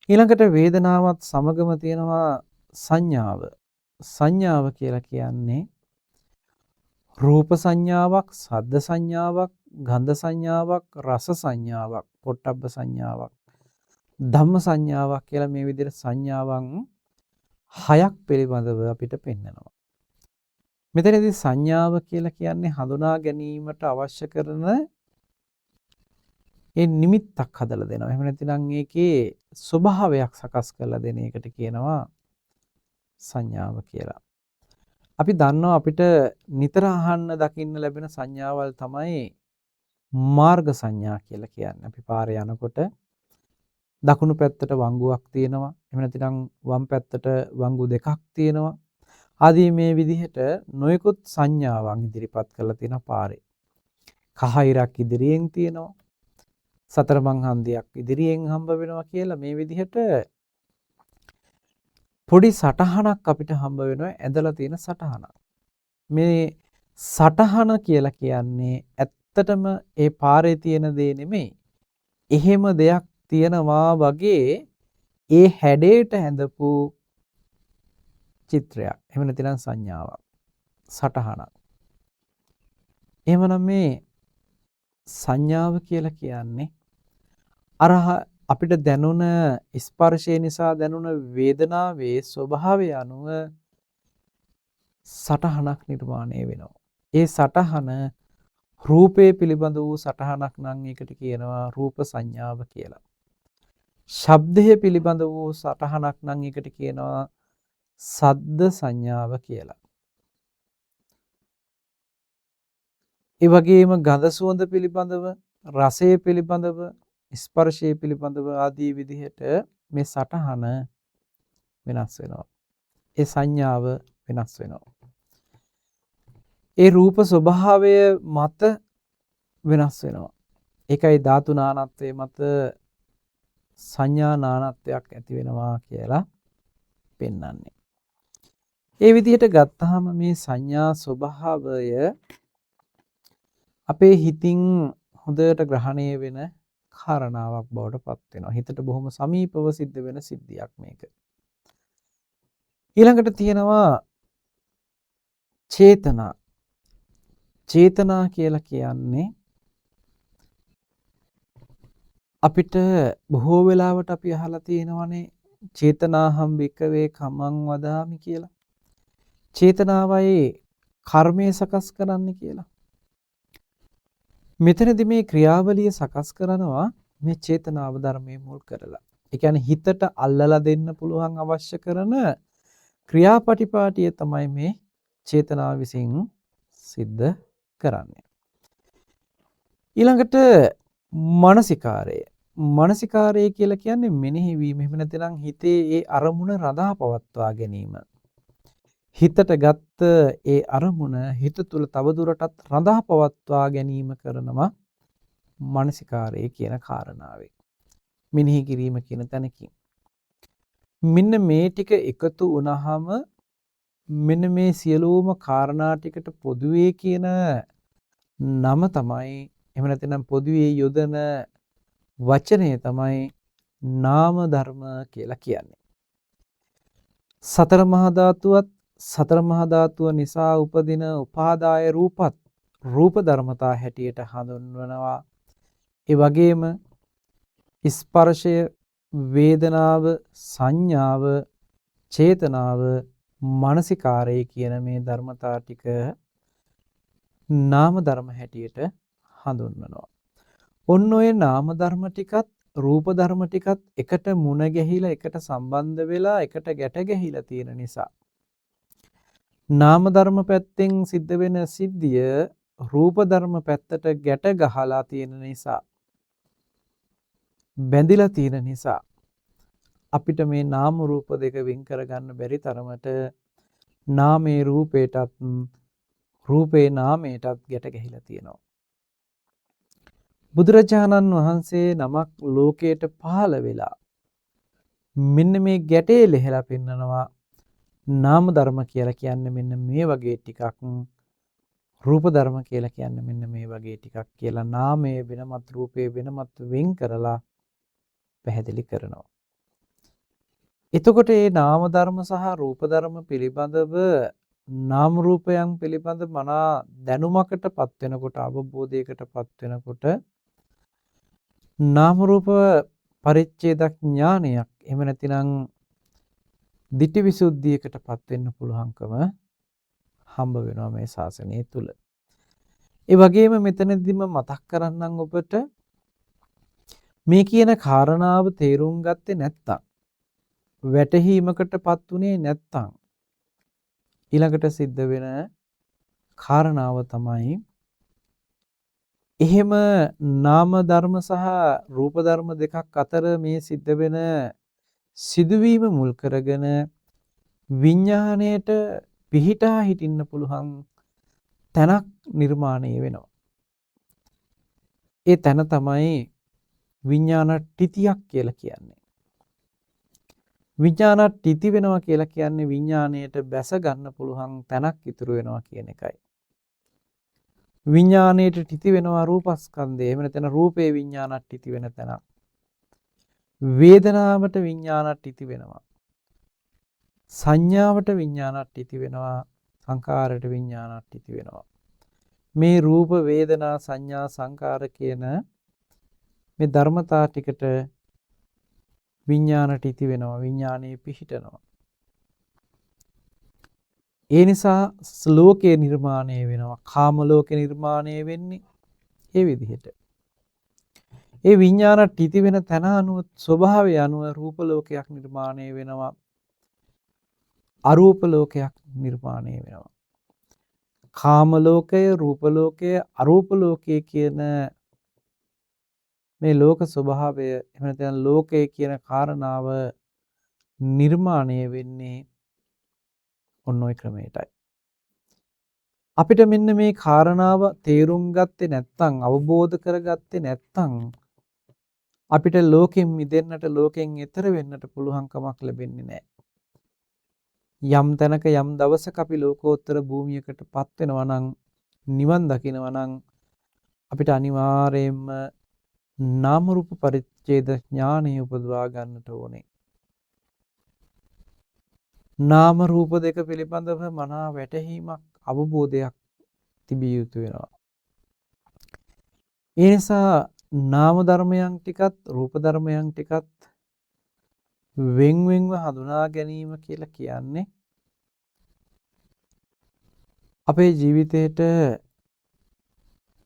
ඊළඟට වේදනාවත් සමගම තියෙනවා සංඥාව. සංඥාව කියලා කියන්නේ රූප සංඥාවක්, ශබ්ද සංඥාවක්, ගන්ධ සංඥාවක්, රස සංඥාවක්, පොට්ටබ්බ සංඥාවක්, ධම්ම සංඥාවක් කියලා මේ විදිහට සංඥාවන් 6ක් පිළිබඳව අපිට පෙන්වනවා. මෙතනදී සංඥාව කියලා කියන්නේ හඳුනා ගැනීමට අවශ්‍ය කරන ඒ නිමිත්තක් හදලා දෙනවා. එහෙම නැත්නම් ඒකේ ස්වභාවයක් සකස් කරලා දෙන එකට කියනවා සංඥාව කියලා. අපි දන්නවා අපිට නිතර අහන්න දකින්න ලැබෙන සංඥාවල් තමයි මාර්ග සංඥා කියලා කියන්නේ. අපි පාරේ යනකොට දකුණු පැත්තට වංගුවක් තියෙනවා. එහෙම නැත්නම් වම් පැත්තට වංගු දෙකක් තියෙනවා. ආදී මේ විදිහට නොයෙකුත් සංඥාවන් ඉදිරිපත් කරලා තියෙනවා පාරේ. කහයිරක් ඉදිරියෙන් තියෙනවා. සතර මං හන්දියක් ඉදිරියෙන් හම්බ වෙනවා කියලා මේ විදිහට පොඩි සටහනක් අපිට හම්බ වෙනවා ඇදලා තියෙන සටහනක්. මේ සටහන කියලා කියන්නේ ඇත්තටම ඒ පාරේ තියෙන දේ නෙමෙයි. එහෙම දෙයක් තියෙනවා වගේ ඒ හැඩයට හැඳපු චිත්‍රයක්. එහෙම නැතිනම් සංඥාවක්. සටහනක්. එහෙමනම් මේ සංඥාව කියලා කියන්නේ අර අපිට දැනුණ ස්පර්ශය නිසා දැනුණ වේදනාවේ ස්වභාවය අනුව සටහනක් නිර්මාණය වෙනවා. ඒ සටහන රූපේ පිළිබඳ වූ සටහනක් නම් ඒකට කියනවා රූප සංඥාව කියලා. ශබ්දයේ පිළිබඳ වූ සටහනක් නම් ඒකට කියනවා සද්ද සංඥාව කියලා. ඒ වගේම ගඳ සුවඳ පිළිබඳව, රසය පිළිබඳව, ස්පර්ශය පිළිබඳව ආදී විදිහට මේ සටහන වෙනස් වෙනවා. ඒ සංඥාව වෙනස් වෙනවා. ඒ රූප ස්වභාවය මත වෙනස් වෙනවා. ඒකයි ධාතු නානත්වයේ මත සංඥා නානත්වයක් ඇති වෙනවා කියලා පෙන්වන්නේ. ඒ විදිහට ගත්තාම මේ සංඥා ස්වභාවය අපේ හිතින් හොඳට ග්‍රහණය වෙන කාරණාවක් බවට පත් වෙනවා. හිතට බොහොම සමීපව සිද්ධ වෙන සිද්ධියක් මේක. ඊළඟට තියෙනවා චේතනා. චේතනා කියලා කියන්නේ අපිට බොහෝ වෙලාවට අපි අහලා තියෙනවානේ චේතනාහම් භික්කවේ කමං වදාමි කියලා. චේතනාවයි කර්මය සකස් කරන්නේ කියලා. මෙතනදී මේ ක්‍රියාවලිය සකස් කරනවා මේ චේතනාව ධර්මයේ මුල් කරලා. ඒ කියන්නේ හිතට අල්ලලා දෙන්න පුළුවන් අවශ්‍ය කරන ක්‍රියාපටිපාටිය තමයි මේ චේතනාව විසින් සිද්ධ කරන්නේ. ඊළඟට මානසිකාරය. මානසිකාරය කියලා කියන්නේ මෙනෙහි වීම. එහෙම නැත්නම් හිතේ ඒ අරමුණ රඳා පවත්වා ගැනීම. හිතට ගත්ත ඒ අරමුණ හිත තුළ තවදුරටත් රඳා පවත්වා ගැනීම කරනවා මානසිකාරය කියන කාරණාවේ. මෙනෙහි කිරීම කියන තැනකින්. මෙන්න මේ ටික එකතු වුණාම මෙන්න මේ සියලුම කාරණා ටිකට පොදුවේ කියන නම තමයි, එහෙම නැත්නම් පොදුවේ යොදන වචනය තමයි නාම ධර්ම කියලා කියන්නේ. සතර මහා ධාතුවත් සතර මහා ධාතුව නිසා උපදින උපාදාය රූපත් රූප ධර්මතා හැටියට හඳුන්වනවා. ඒ වගේම ස්පර්ශය, වේදනාව, සංඥාව, චේතනාව, මානසිකාරය කියන මේ ධර්මතා ටික නාම ධර්ම හැටියට හඳුන්වනවා. ඔන්න ඔය නාම ධර්ම ටිකත් රූප ධර්ම ටිකත් එකට මුණ ගැහිලා එකට සම්බන්ධ වෙලා එකට ගැට ගැහිලා තියෙන නිසා නාම ධර්ම පැත්තෙන් සිද්ධ වෙන සිද්ධිය රූප ධර්ම පැත්තට ගැට ගහලා තියෙන නිසා බැඳිලා තියෙන නිසා අපිට මේ නාම රූප දෙක වෙන් කරගන්න බැරි තරමට නාමේ රූපේටත් රූපේ නාමයටත් ගැට ගැහිලා තියෙනවා. බුදුරජාණන් වහන්සේ නමක් ලෝකයට පහළ වෙලා මෙන්න මේ ගැටේ ලෙහලා පෙන්නනවා නාම ධර්ම කියලා කියන්නේ මෙන්න මේ වගේ ටිකක් රූප ධර්ම කියලා කියන්නේ මෙන්න මේ වගේ ටිකක් කියලා නාමයේ වෙනමත් රූපයේ වෙනමත් වෙන් කරලා පැහැදිලි කරනවා. එතකොට මේ නාම ධර්ම සහ රූප ධර්ම පිළිබඳව නාම රූපයන් පිළිබඳ මනා දැනුමකටපත් වෙනකොට අවබෝධයකටපත් වෙනකොට නාම රූප පරිච්ඡේද ඥානයක් එහෙම නැතිනම් ditthi visuddhiyකටපත් වෙන්න පුළුවන්කම හම්බ වෙනවා මේ ශාසනය තුල. ඒ වගේම මෙතනදිම මතක් කරන්නම් ඔබට මේ කියන කාරණාව තේරුම් ගත්තේ නැත්තම් වැටහීමකටපත් උනේ නැත්තම් ඊළඟට සිද්ධ වෙන කාරණාව තමයි එහෙම නාම ධර්ම සහ රූප ධර්ම දෙකක් අතර මේ සිද්ධ වෙන සිදුවීම මුල් කරගෙන විඥාණයට පිහිටා හිටින්න පුළුවන් තැනක් නිර්මාණය වෙනවා. ඒ තැන තමයි විඥාන ටිතියක් කියලා කියන්නේ. විඥාන ටිති වෙනවා කියලා කියන්නේ විඥාණයට බැස ගන්න පුළුවන් තැනක් ඉතුරු වෙනවා කියන එකයි. විඥාණයට ටිති වෙනවා රූපස්කන්ධය. එහෙම නැත්නම් රූපේ විඥානට ටිති වෙන තැනක්. වේදනාවට විඥානට ටිති වෙනවා. සංඥාවට විඥානට ටිති වෙනවා. සංකාරයට විඥානට ටිති වෙනවා. මේ රූප වේදනා සංඥා සංකාර කියන මේ ධර්මතා ටිකට විඥානට ටිති වෙනවා. විඥානේ පිහිටනවා. ඒ නිසා ලෝකේ නිර්මාණය වෙනවා. කාම ලෝකේ නිර්මාණය වෙන්නේ ඒ විදිහට. ඒ විඥාන ටිති වෙන තැන අනුව ස්වභාවය අනුව රූප ලෝකයක් නිර්මාණය වෙනවා. අරූප ලෝකයක් නිර්මාණය වෙනවා. කාම ලෝකය, රූප ලෝකය, අරූප ලෝකය කියන මේ ලෝක ස්වභාවය එහෙම නැත්නම් ලෝකය කියන කාරණාව නිර්මාණය වෙන්නේ ඔන්න ඔය ක්‍රමයටයි. අපිට මෙන්න මේ කාරණාව තේරුම් ගත්තේ නැත්නම් අවබෝධ කරගත්තේ නැත්නම් අපිට ලෝකෙන් මිදෙන්නට ලෝකෙන් එතර වෙන්නට පුළුවන් කමක් ලැබෙන්නේ නැහැ. යම් තැනක යම් දවසක අපි ලෝකෝත්තර භූමියකටපත් වෙනවා නම් නිවන් දකිනවා නම් අපිට අනිවාර්යයෙන්ම නාම රූප පරිච්ඡේද ඥානය උපදවා ගන්නට ඕනේ. නාම රූප දෙක පිළිබඳව මනා වැටහීමක් අවබෝධයක් තිබිය යුතු වෙනවා. ඒ නිසා නාම ධර්මයන් ටිකත් රූප ධර්මයන් ටිකත් වෙන් වෙන්ව හඳුනා ගැනීම කියලා කියන්නේ අපේ ජීවිතේට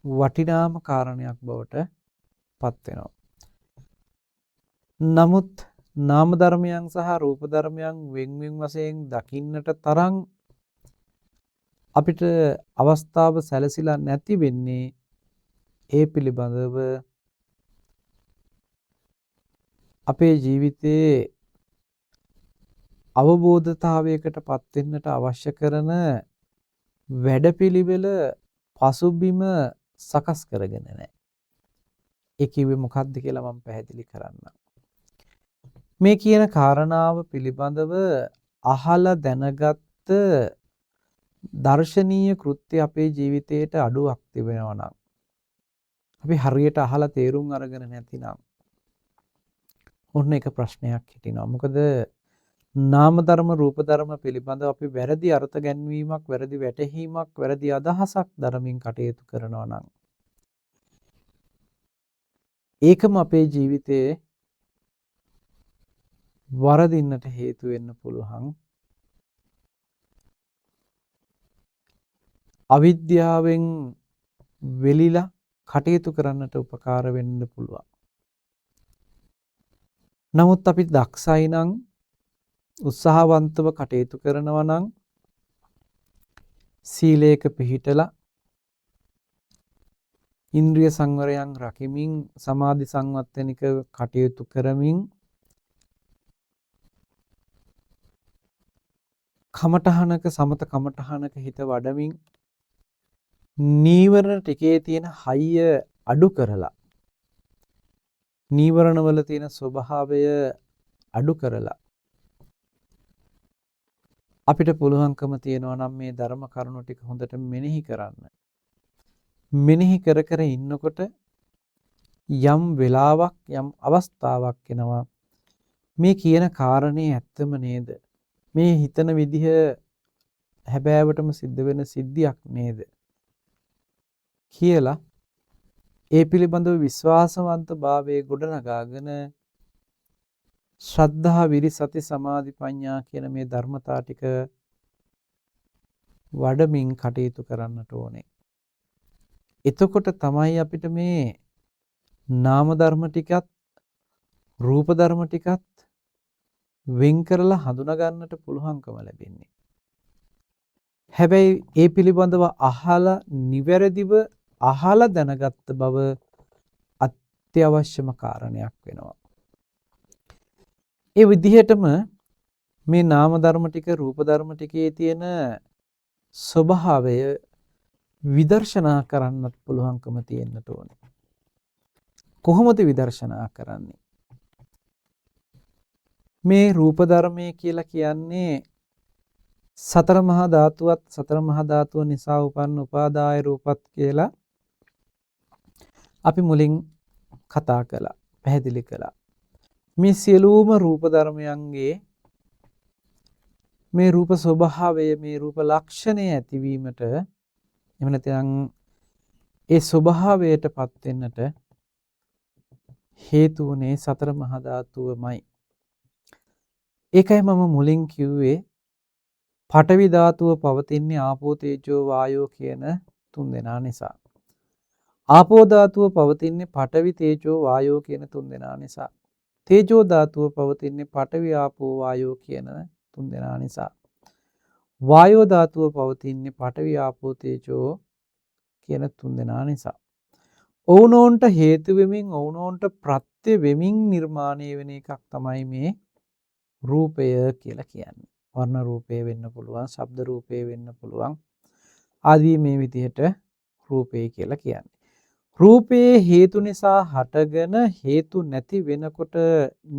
වටිනාම කාරණයක් බවට පත් වෙනවා. නමුත් නාම ධර්මයන් සහ රූප ධර්මයන් වෙන් වෙන් වශයෙන් දකින්නට තරම් අපිට අවස්ථාව සැලසිලා නැති වෙන්නේ ඒ පිළිබඳව අපේ ජීවිතයේ අවබෝධතාවයකට පත් වෙන්නට අවශ්‍ය කරන වැඩපිළිවෙල පසුබිම සකස් කරගෙන නැහැ. ඒ කිව්වේ මොකක්ද කියලා මම පැහැදිලි කරන්නම්. මේ කියන කාරණාව පිළිබඳව අහලා දැනගත්ත දර්ශනීය කෘත්‍ය අපේ ජීවිතයට අඩුවක් තිබෙනවා නම් අපි හරියට අහලා තේරුම් අරගෙන නැතිනම් ඔන්න එක ප්‍රශ්නයක් හිටිනවා. මොකද නාම ධර්ම රූප ධර්ම පිළිබඳව අපි වැරදි අර්ථ ගැන්වීමක්, වැරදි වැටහීමක්, වැරදි අදහසක් ධර්මින් කටයුතු කරනවා නම් ඒකම අපේ ජීවිතයේ වරදින්නට හේතු වෙන්න පුළුවන්. අවිද්‍යාවෙන් වෙලිලා කටයුතු කරන්නට උපකාර වෙන්න පුළුවන්. නමුත් අපි දක්ෂයි නම් උත්සාහවන්තව කටයුතු කරනවා නම් සීලයක පිහිටලා ඉන්ද්‍රිය සංවරයන් රකිමින් සමාධි සංවත්තනික කටයුතු කරමින් කමඨහනක සමත කමඨහනක හිත වඩමින් නීවරණ ටිකේ තියෙන හයිය අඩු කරලා නීවරණ වල තියෙන ස්වභාවය අඩු කරලා අපිට පුළුවන්කම තියෙනවා නම් මේ ධර්ම කරුණු ටික හොඳට මෙනෙහි කරන්න. මෙනෙහි කර කර ඉන්නකොට යම් වෙලාවක් යම් අවස්ථාවක් එනවා මේ කියන කාරණේ ඇත්තම නේද? මේ හිතන විදිහ හැබෑවටම සිද්ධ වෙන සිද්ධියක් නේද? කියලා ඒ පිළිබඳව විශ්වාසවන්ත භාවයේ ගොඩනගාගෙන ශ්‍රද්ධා විරි සති සමාධි ප්‍රඥා කියන මේ ධර්මතා ටික වඩමින් කටයුතු කරන්නට ඕනේ. එතකොට තමයි අපිට මේ නාම ධර්ම ටිකත් රූප ධර්ම ටිකත් වෙන් කරලා හඳුනා ගන්නට පුළුවන්කම ලැබෙන්නේ. හැබැයි ඒ පිළිබඳව අහලා නිවැරදිව අහලා දැනගත්ත බව අත්‍යවශ්‍යම කාරණයක් වෙනවා. ඒ විදිහටම මේ නාම ධර්ම ටික රූප ධර්ම ටිකේ තියෙන ස්වභාවය විදර්ශනා කරන්නත් පුළුවන්කම තියෙන්නට ඕනේ. කොහොමද විදර්ශනා කරන්නේ? මේ රූප ධර්මයේ කියලා කියන්නේ සතර මහා ධාතුවත් සතර මහා ධාතුව නිසා උපන්න උපාදාය රූපත් කියලා අපි මුලින් කතා කළා, පැහැදිලි කළා. මේ සියලුම රූප ධර්මයන්ගේ මේ රූප ස්වභාවය මේ රූප ලක්ෂණය ඇතිවීමට එහෙම නැත්නම් ඒ ස්වභාවයටපත් වෙන්නට හේතු වුණේ සතර මහා ධාතුවමයි. ඒකයි මම මුලින් කිව්වේ පඨවි ධාතුව පවතින්නේ ආපෝ තේජෝ වායෝ කියන තුන් දෙනා නිසා. ආපෝ ධාතුව පවතින්නේ පඨවි තේජෝ වායෝ කියන තුන් දෙනා නිසා. තේජෝ ධාතුව පවතින්නේ පඨවි ආපෝ වායෝ කියන තුන් දෙනා නිසා. වායෝ ධාතුව පවතින්නේ පඨවි ආපෝ තේජෝ කියන තුන් දෙනා නිසා. ඔවුනොන්ට හේතු වෙමින් ඔවුනොන්ට ප්‍රත්‍ය වෙමින් නිර්මාණය වෙන එකක් තමයි මේ රූපය කියලා කියන්නේ. වර්ණ රූපය වෙන්න පුළුවන්, ශබ්ද රූපය වෙන්න පුළුවන්. ආදී මේ විදිහට රූපය කියලා කියන්නේ. රූපයේ හේතු නිසා හටගෙන හේතු නැති වෙනකොට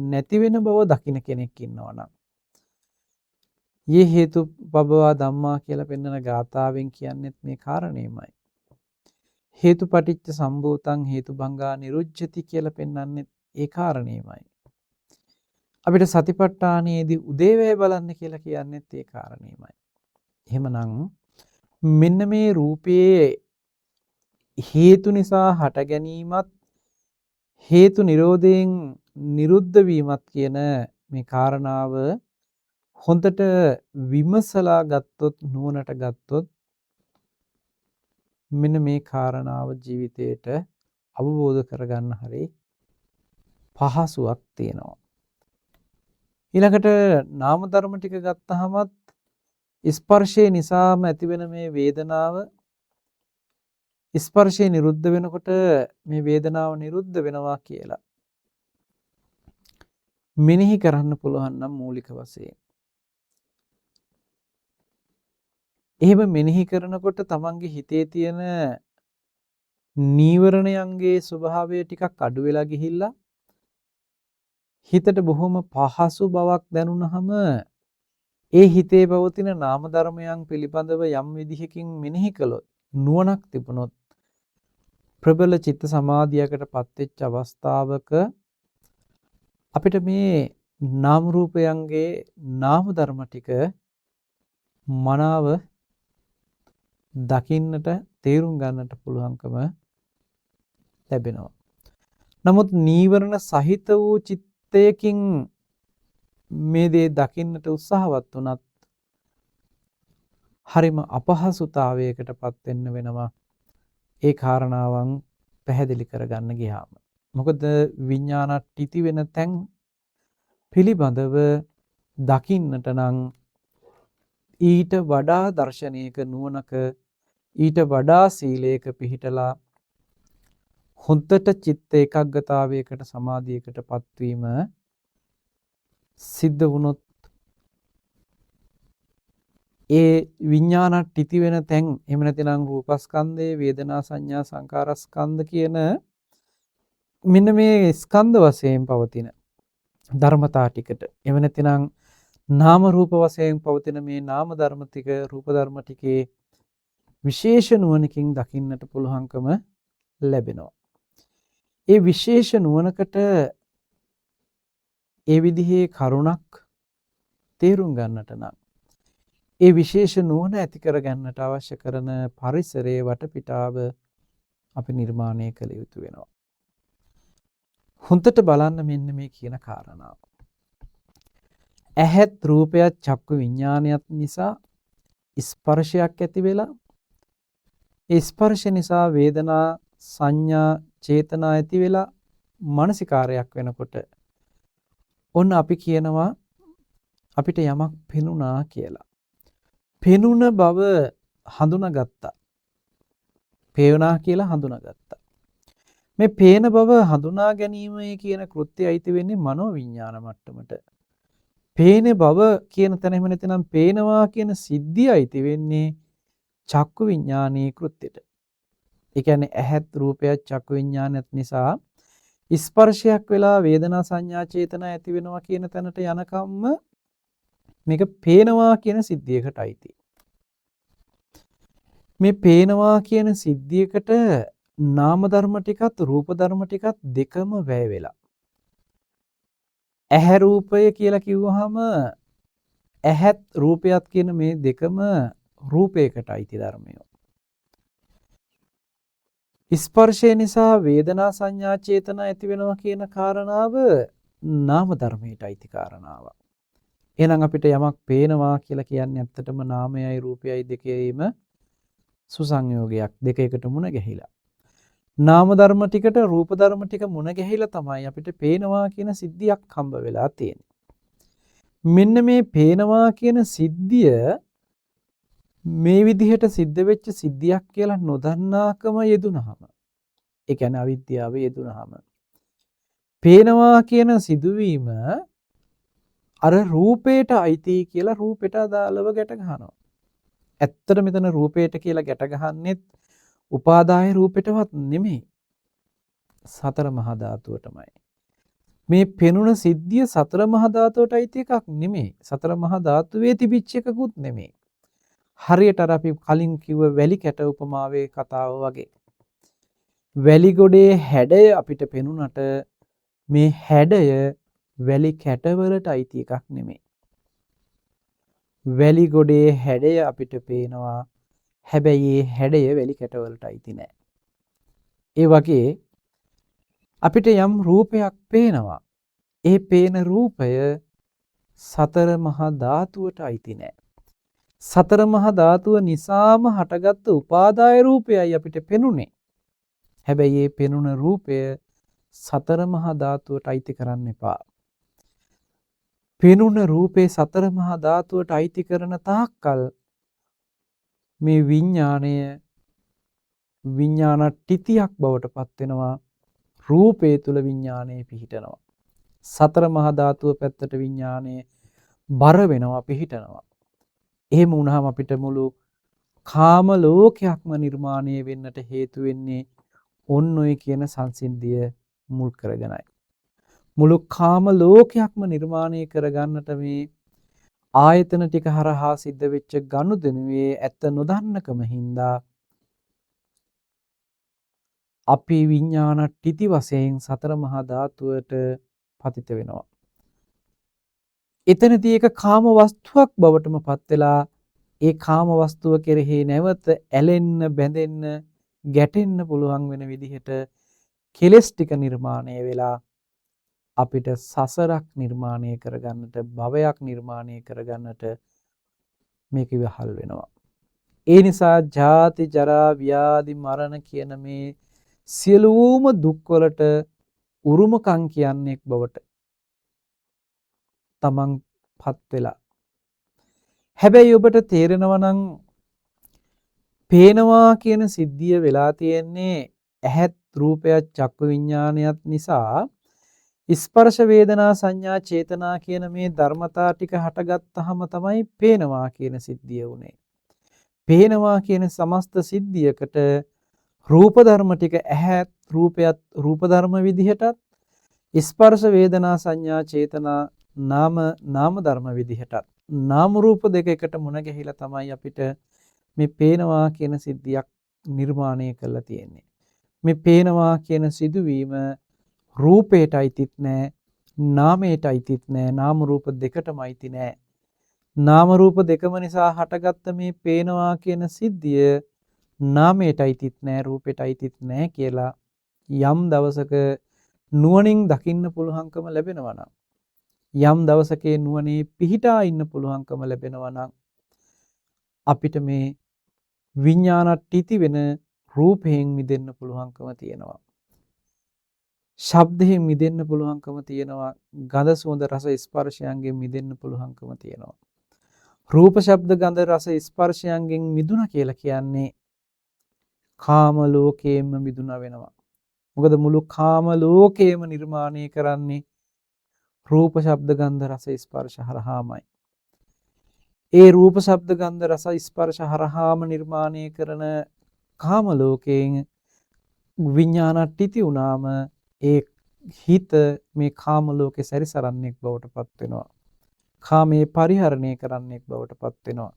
නැති වෙන බව දකින්න කෙනෙක් ඉන්නවා නම් යේ හේතු පබවා ධම්මා කියලා පෙන්වන ගාථාවෙන් කියන්නේත් මේ කාරණේමයි. හේතුපටිච්ච සම්භූතං හේතුභංගා නිරුජ්ජති කියලා පෙන්වන්නේ ඒ කාරණේමයි. අපිට සතිපට්ඨානයේදී උදේවැය බලන්න කියලා කියන්නේත් ඒ කාරණේමයි. එහෙමනම් මෙන්න මේ රූපයේ හේතු නිසා හට ගැනීමත් හේතු නිරෝධයෙන් නිරුද්ධ වීමත් කියන මේ කාරණාව හොඳට විමසලා ගත්තොත් නුවණට ගත්තොත් මෙන්න මේ කාරණාව ජීවිතේට අවබෝධ කරගන්න හරි පහසුවක් තියෙනවා. ඊළඟට නාම ධර්ම ටික ගත්තහමත් ස්පර්ශය නිසාම ඇතිවෙන මේ වේදනාව ස්පර්ශය නිරුද්ධ වෙනකොට මේ වේදනාව නිරුද්ධ වෙනවා කියලා මෙනෙහි කරන්න පුළුවන් නම් මූලික වශයෙන් එහෙම මෙනෙහි කරනකොට තමන්ගේ හිතේ තියෙන නීවරණයන්ගේ ස්වභාවය ටිකක් අඩු වෙලා ගිහිල්ලා හිතට බොහොම පහසු බවක් දැනුණාම ඒ හිතේ පවතින නාම ධර්මයන් පිළිබඳව යම් විදිහකින් මෙනෙහි කළොත් නුවණක් තිබුණොත් ප්‍රබල චිත්ත සමාධියකටපත් වෙච්ච අවස්ථාවක අපිට මේ නාම රූපයන්ගේ නාම ධර්ම ටික මනාව දකින්නට තේරුම් ගන්නට පුළුවන්කම ලැබෙනවා. නමුත් නීවරණ සහිත වූ චිත්තයකින් මේ දේ දකින්නට උත්සාහවත් වුණත් හරිම අපහසුතාවයකටපත් වෙන්න වෙනවා. ඒ කාරණාවන් පැහැදිලි කරගන්න ගියාම. මොකද විඥානට්ඨිති වෙන තැන් පිළිබඳව දකින්නට නම් ඊට වඩා දර්ශනයක නුවණක ඊට වඩා සීලයක පිහිටලා හොඳට චිත්ත ඒකාග්‍රතාවයකට සමාධියකට පත්වීම සිද්ධ වුණොත් ඒ විඥානට්ටි වෙන තැන් එහෙම නැතිනම් රූපස්කන්ධය වේදනා සංඥා සංකාරස්කන්ධ කියන මෙන්න මේ ස්කන්ධ වශයෙන් පවතින ධර්මතා ටිකට එහෙම නැතිනම් නාම රූප වශයෙන් පවතින මේ නාම ධර්ම ටික රූප ධර්ම ටිකේ විශේෂ නුවණකින් දකින්නට පුළුවන්කම ලැබෙනවා. ඒ විශේෂ නුවණකට ඒ විදිහේ කරුණක් තේරුම් ගන්නට නම් ඒ විශේෂ නුවණ ඇති කර ගන්නට අවශ්‍ය කරන පරිසරයේ වටපිටාව අපි නිර්මාණය කළ යුතු වෙනවා. හොඳට බලන්න මෙන්න මේ කියන කාරණාව. ඇහත් රූපයත් චක්කු විඥානයත් නිසා ස්පර්ශයක් ඇති වෙලා ඒ ස්පර්ශ නිසා වේදනා සංඥා චේතනා ඇති වෙලා මානසිකාරයක් වෙනකොට ඔන්න අපි කියනවා අපිට යමක් පෙනුණා කියලා. පෙනුන බව හඳුනාගත්තා. පේනවා කියලා හඳුනාගත්තා. මේ පේන බව හඳුනා ගැනීමේ කියන කෘත්‍යය අයිති වෙන්නේ මනෝවිඤ්ඤාණ මට්ටමට. පේන බව කියන තැන එහෙම නැත්නම් පේනවා කියන සිද්ධිය අයිති වෙන්නේ චක්කු විඥානීය කෘත්‍යයට. ඒ කියන්නේ ඇහත් රූපයත් චක්කු විඥානයත් නිසා ස්පර්ශයක් වෙලා වේදනා සංඥා චේතනා ඇති වෙනවා කියන තැනට යනකම්ම මේක පේනවා කියන සිද්ධියකට අයිති. මේ පේනවා කියන සිද්ධියකට නාම ධර්ම ටිකත් රූප ධර්ම ටිකත් දෙකම වැය වෙලා. ඇහැ රූපය කියලා කිව්වහම ඇහත් රූපයත් කියන මේ දෙකම රූපයකට අයිති ධර්මයෝ. ස්පර්ශය නිසා වේදනා සංඥා චේතනා ඇති වෙනවා කියන කාරණාව නාම ධර්මයට අයිති කාරණාවක්. එහෙනම් අපිට යමක් පේනවා කියලා කියන්නේ ඇත්තටම නාමයයි රූපයයි දෙකේම සුසංයෝගයක් දෙක එකට මුණ ගැහිලා. නාම ධර්ම ටිකට රූප ධර්ම ටික මුණ ගැහිලා තමයි අපිට පේනවා කියන සිද්ධියක් හම්බ වෙලා තියෙන්නේ. මෙන්න මේ පේනවා කියන සිද්ධිය මේ විදිහට සිද්ධ වෙච්ච සිද්ධියක් කියලා නොදන්නාකම යෙදුනහම ඒ කියන්නේ අවිද්‍යාව යෙදුනහම පේනවා කියන සිදුවීම අර රූපේට අයිති කියලා රූපෙට අදාළව ගැට ගන්නවා. ඇත්තට මෙතන රූපේට කියලා ගැට ගහන්නෙත් උපාදාය රූපෙටවත් නෙමෙයි. සතර මහා ධාතුවටමයි. මේ පෙනුන සිද්ධිය සතර මහා ධාතුවට අයිති එකක් නෙමෙයි. සතර මහා ධාතුවේ තිබිච්ච එකකුත් නෙමෙයි. හරියට අර අපි කලින් කිව්ව වැලි කැට උපමාවේ කතාව වගේ. වැලි ගොඩේ හැඩය අපිට පෙනුනට මේ හැඩය වැලි කැටවලට අයිති එකක් නෙමෙයි. වැලි ගොඩේ හැඩය අපිට පේනවා. හැබැයි ඒ හැඩය වැලි කැටවලට අයිති නෑ. ඒ වගේ අපිට යම් රූපයක් පේනවා. ඒ පේන රූපය සතර මහා ධාතුවට අයිති නෑ. සතර මහා ධාතුව නිසාම හටගත්තු උපාදාය රූපයයි අපිට පෙනුනේ. හැබැයි මේ පෙනුන රූපය සතර මහා ධාතුවට අයිති කරන්න එපා. පෙනුන රූපේ සතර මහා ධාතුවට අයිති කරන තාක්කල් මේ විඥාණය විඥානට්ටිතියක් බවට පත් වෙනවා. රූපේ තුල විඥාණය පිහිටනවා. සතර මහා ධාතුව පැත්තට විඥාණය බර වෙනවා පිහිටනවා. එහෙම වුණාම අපිට මුළු කාම ලෝකයක්ම නිර්මාණය වෙන්නට හේතු වෙන්නේ ඔන්න ඔය කියන සංසිද්ධිය මුල් කරගෙනයි. මුළු කාම ලෝකයක්ම නිර්මාණය කරගන්නට මේ ආයතන ටික හරහා සිද්ධ වෙච්ච ගනුදෙනුවේ ඇත්ත නොදන්නකම හින්දා අපි විඥානට්ටිති වශයෙන් සතර මහා ධාතුවට පතිත වෙනවා. එතනදී ඒක කාම වස්තුවක් බවටම පත් වෙලා ඒ කාම වස්තුව කෙරෙහි නැවත ඇලෙන්න බැඳෙන්න ගැටෙන්න පුළුවන් වෙන විදිහට කෙලෙස් ටික නිර්මාණය වෙලා අපිට සසරක් නිර්මාණය කරගන්නට භවයක් නිර්මාණය කරගන්නට මේක විහල් වෙනවා. ඒ නිසා ජාති ජරා ව්‍යාධි මරණ කියන මේ සියලුම දුක් වලට උරුමකම් කියන්නේ බවට තමන් පත් වෙලා. හැබැයි ඔබට තේරෙනවා නම් පේනවා කියන සිද්ධිය වෙලා තියෙන්නේ ඇහත් රූපයත් චක්කු විඥානයත් නිසා ස්පර්ශ වේදනා සංඥා චේතනා කියන මේ ධර්මතා ටික හටගත්තාම තමයි පේනවා කියන සිද්ධිය උනේ. පේනවා කියන සමස්ත සිද්ධියකට රූප ධර්ම ටික ඇහත් රූපයත් රූප ධර්ම විදිහටත් ස්පර්ශ වේදනා සංඥා චේතනා නාම ධර්ම විදිහටත් නාම රූප දෙක එකට මුණ ගැහිලා තමයි අපිට මේ පේනවා කියන සිද්ධියක් නිර්මාණය කරලා තියෙන්නේ. මේ පේනවා කියන සිදුවීම රූපයට අයිතිත් නැහැ, නාමයට අයිතිත් නැහැ, නාම රූප දෙකටම අයිති නැහැ. නාම රූප දෙකම නිසා හටගත්ත මේ පේනවා කියන සිද්ධිය නාමයට අයිතිත් නැහැ, රූපයට අයිතිත් නැහැ කියලා යම් දවසක නුවණින් දකින්න පුළුවන්කම ලැබෙනවා නම්, යම් දවසකේ නුවණේ පිහිටා ඉන්න පුළුවන්කම ලැබෙනවා නම් අපිට මේ විඥානට්ටි වෙන රූපයෙන් මිදෙන්න පුළුවන්කම තියෙනවා. ශබ්දයෙන් මිදෙන්න පුළුවන්කම තියෙනවා. ගඳ සුවඳ රස ස්පර්ශයන්ගෙන් මිදෙන්න පුළුවන්කම තියෙනවා. රූප ශබ්ද ගන්ධ රස ස්පර්ශයන්ගෙන් මිදුණා කියලා කියන්නේ කාම ලෝකයෙන්ම මිදුණා වෙනවා. මොකද මුළු කාම ලෝකයම නිර්මාණය කරන්නේ රූප ශබ්ද ගන්ධ රස ස්පර්ශ හරහාමයි. ඒ රූප ශබ්ද ගන්ධ රස ස්පර්ශ හරහාම නිර්මාණය කරන කාම ලෝකයෙන් විඥානට්ටි වුණාම ඒ හිත මේ කාම ලෝකේ සැරිසරන්නෙක් බවට පත් වෙනවා. කාමයේ පරිහරණය කරන්නෙක් බවට පත් වෙනවා.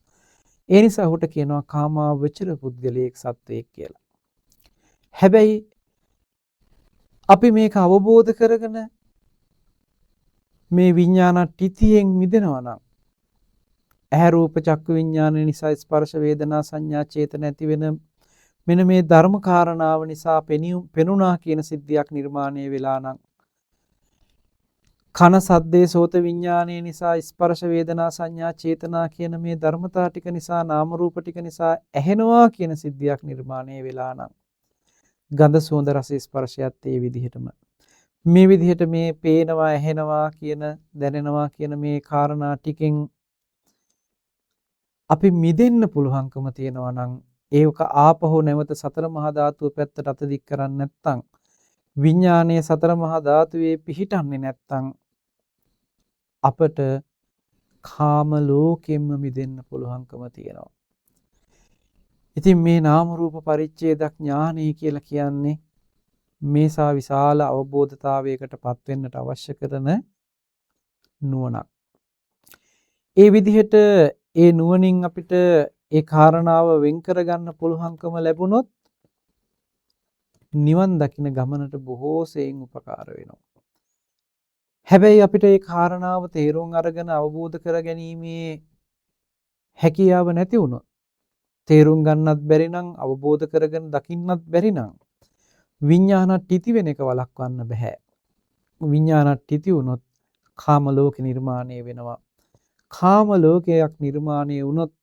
ඒ නිසා ඔහුට කියනවා කාමාවචර පුද්ගලයෙක් සත්වයෙක් කියලා. හැබැයි අපි මේක අවබෝධ කරගෙන මේ විඥානට්ටියෙන් මිදෙනවා නම් ඇහැ රූප චක්කු විඥාන නිසා ස්පර්ශ වේදනා සංඥා චේතන ඇති වෙන මෙන්න මේ ධර්ම කාරණාව නිසා පෙනුණා කියන සිද්ධියක් නිර්මාණය වෙලා නම් කන සද්දේ සෝත විඥානයේ නිසා ස්පර්ශ වේදනා සංඥා චේතනා කියන මේ ධර්මතා ටික නිසා නාම රූප ටික නිසා ඇහෙනවා කියන සිද්ධියක් නිර්මාණය වෙලා නම් ගන්ධ සුවඳ රස ස්පර්ශයත් ඒ විදිහටම මේ විදිහට මේ පේනවා ඇහෙනවා කියන දැනෙනවා කියන මේ කාරණා ටිකෙන් අපි මිදෙන්න පුළුවන්කම තියෙනවා නම් ඒක ආපහු නැවත සතර මහා ධාතුව පැත්තට අත දික් කරන්නේ නැත්නම් විඥානයේ සතර මහා ධාතුවේ පිහිටන්නේ නැත්නම් අපට කාම ලෝකෙම්ම මිදෙන්න පුළුවන්කම තියෙනවා. ඉතින් මේ නාම රූප පරිච්ඡේද ඥානය කියලා කියන්නේ මේසා විශාල අවබෝධතාවයකට පත් වෙන්නට අවශ්‍ය කරන නුවණක්. ඒ විදිහට ඒ නුවණින් අපිට ඒ කාරණාව වෙන් කරගන්න පුළුවන්කම ලැබුණොත් නිවන් දකින ගමනට බොහෝ සෙයින් උපකාර වෙනවා. හැබැයි අපිට ඒ කාරණාව තේරුම් අරගෙන අවබෝධ කරගැනීමේ හැකියාව නැති වුණොත් තේරුම් ගන්නත් බැරි නම් අවබෝධ කරගෙන දකින්නත් බැරි නම් විඥානට්ටි වෙන එක වළක්වන්න බෑ. විඥානට්ටි වුණොත් කාම ලෝක නිර්මාණය වෙනවා. කාම ලෝකයක් නිර්මාණය වුණොත්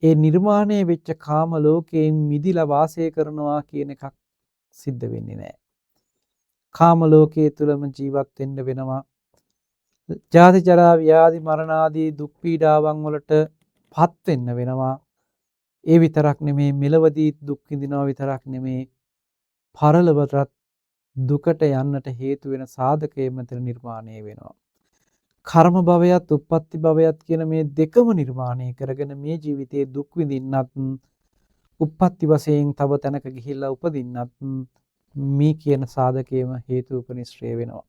ඒ නිර්මාණය වෙච්ච කාම ලෝකයෙන් මිදිලා වාසය කරනවා කියන එකක් සිද්ධ වෙන්නේ නැහැ. කාම ලෝකයේ තුලම ජීවත් වෙන්න වෙනවා. ජාති ජරා ව්‍යාධි මරණ ආදී දුක් පීඩාවන් වලට පත් වෙන්න වෙනවා. ඒ විතරක් නෙමේ මෙලවදී දුක් විඳිනවා විතරක් නෙමේ පරලොවටත් දුකට යන්නට හේතු වෙන සාධකයේ මෙතන නිර්මාණය වෙනවා. කර්ම භවයත් උප්පත්ති භවයත් කියන මේ දෙකම නිර්මාණය කරගෙන මේ ජීවිතයේ දුක් විඳින්නත් උප්පත්ති වශයෙන් තව තැනක ගිහිල්ලා උපදින්නත් මේ කියන සාධකයේම හේතු උපනිශ්‍රේ වෙනවා.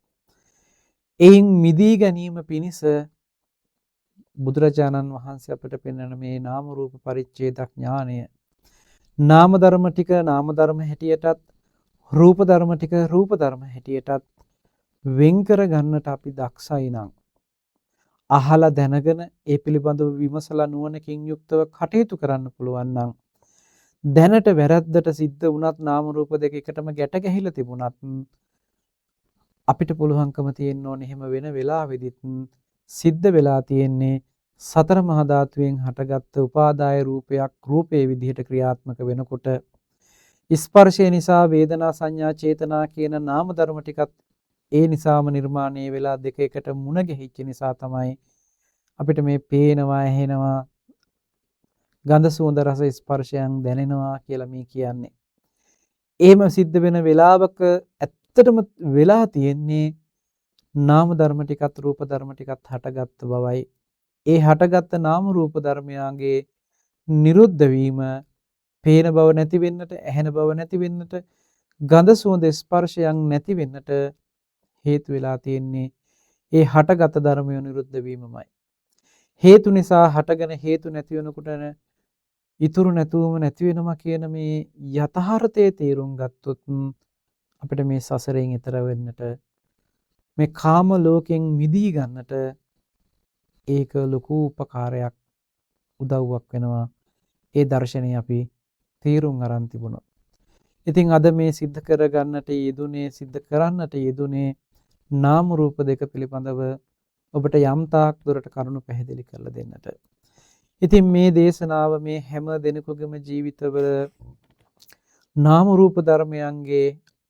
එයින් මිදී ගැනීම පිණිස බුදුරජාණන් වහන්සේ අපට පෙන්වන මේ නාම රූප පරිච්ඡේද ඥානය නාම ධර්ම ටික නාම ධර්ම හැටියටත් රූප ධර්ම ටික රූප ධර්ම හැටියටත් වෙන් කර ගන්නට අපි දක්ෂයි නම් අහලා දැනගෙන ඒ පිළිබඳව විමසලා නුවණකින් යුක්තව කටයුතු කරන්න පුළුවන් නම් දැනට වැරද්දට සිද්ධ වුණත් නාම රූප දෙක එකටම ගැට ගැහිලා තිබුණත් අපිට පුළුවන්කම තියෙන්න ඕනේ එහෙම වෙන වෙලාවෙදිත් සිද්ධ වෙලා තියෙන්නේ සතර මහා ධාතුවෙන් හටගත්තු උපාදාය රූපයක් රූපේ විදිහට ක්‍රියාත්මක වෙනකොට ස්පර්ශය නිසා වේදනා සංඥා චේතනා කියන නාම ධර්ම ටිකත් ඒ නිසාම නිර්මාණය වෙලා දෙක එකට මුණ ගැහිච්ච නිසා තමයි අපිට මේ පේනවා, ඇහෙනවා, ගඳ සුවඳ රස ස්පර්ශයන් දැනෙනවා කියලා මේ කියන්නේ. එහෙම සිද්ධ වෙන වෙලාවක ඇත්තටම වෙලා තියෙන්නේ නාම ධර්ම ටිකත් රූප ධර්ම ටිකත් හටගත් බවයි. ඒ හටගත් නාම රූප ධර්මයාගේ නිරුද්ධ වීම පේන බව නැති වෙන්නට, ඇහෙන බව නැති වෙන්නට, ගඳ සුවඳ ස්පර්ශයන් නැති වෙන්නට හේතු වෙලා තියෙන්නේ ඒ හටගත් ධර්මය නිරුද්ධ වීමමයි. හේතු නිසා හටගෙන හේතු නැති වෙනකොට ඉතුරු නැතුවම නැති වෙනවා කියන මේ යථාර්ථයේ තේරුම් ගත්තොත් අපිට මේ සසරෙන් එතර වෙන්නට, මේ කාම ලෝකෙන් මිදී ගන්නට ඒක ලොකු උපකාරයක්, උදව්වක් වෙනවා. ඒ දර්ශනය අපි තේරුම් අරන් තිබුණා. ඉතින් අද මේ සිද්ධ කරගන්නට යෙදුනේ, සිද්ධ කරන්නට යෙදුනේ නාම රූප දෙක පිළිබඳව ඔබට යම් තාක් දුරට කරුණු පැහැදිලි කරලා දෙන්නට. ඉතින් මේ දේශනාව මේ හැම දෙනෙකුගේම ජීවිතවල නාම රූප ධර්මයන්ගේ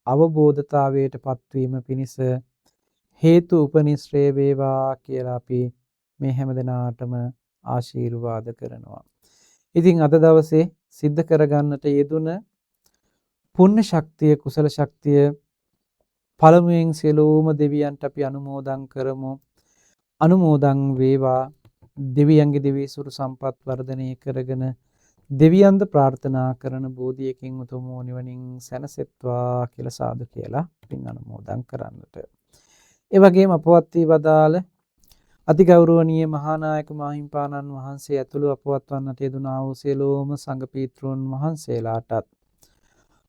අවබෝධතාවයට පත්වීම පිණිස හේතු උපනිශ්‍රේ වේවා කියලා අපි මේ හැම දෙනාටම ආශිර්වාද කරනවා. ඉතින් අද දවසේ සිද්ධ කරගන්නට යෙදුන පුණ්‍ය ශක්තිය, කුසල ශක්තිය පළමුවෙන් සියලුම දෙවියන්ට අපි අනුමෝදන් කරමු. අනුමෝදන් වේවා. දෙවියන්ගේ දිවි සුරු සම්පත් වර්ධනය කරගෙන දෙවියන්ද ප්‍රාර්ථනා කරන බෝධියකින් උතුම් නිවනින් සැනසෙත්වා කියලා සාදු කියලා පින් අනුමෝදන් කරන්නට. ඒ වගේම අපවත් වී වදාළ අතිගෞරවනීය මහානායක මාහිම්පාණන් වහන්සේ ඇතුළු අපවත් වන්නට යෙදුනා වූ සියලුම සංඝ පීත්‍රයන් වහන්සේලාටත්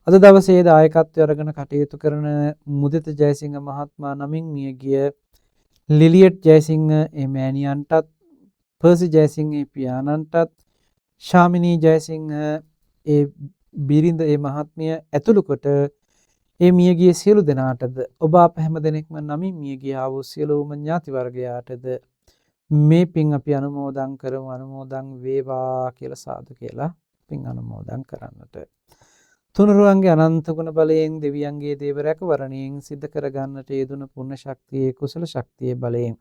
අද දවසේ දායකත්වය අරගෙන කටයුතු කරන මුදිත ජයසිංහ මහත්මයා නමින් මියගිය ලිලියට් ජයසිංහ මෑණියන්ටත්, පර්සි ජයසිංහ පියාණන්ටත්, ශාමිනී ජයසිංහ බිරිඳ මහත්මිය ඇතුළු කොට මියගිය සියලු දෙනාටද ඔබ අප හැම දෙනෙක්ම නමින් මියගිය ආ වූ සියලුම ඥාති වර්ගයාටද මේ පින් අපි අනුමෝදන් කරමු. අනුමෝදන් වේවා කියලා සාදු කියලා පින් අනුමෝදන් කරන්නට. තුනුරුවන්ගේ අනන්ත ගුණ බලයෙන්, දෙවියන්ගේ දේව රැකවරණයෙන් සිද්ධ කරගන්නට යෙදුන පුණ්‍ය ශක්තියේ, කුසල ශක්තියේ බලයෙන්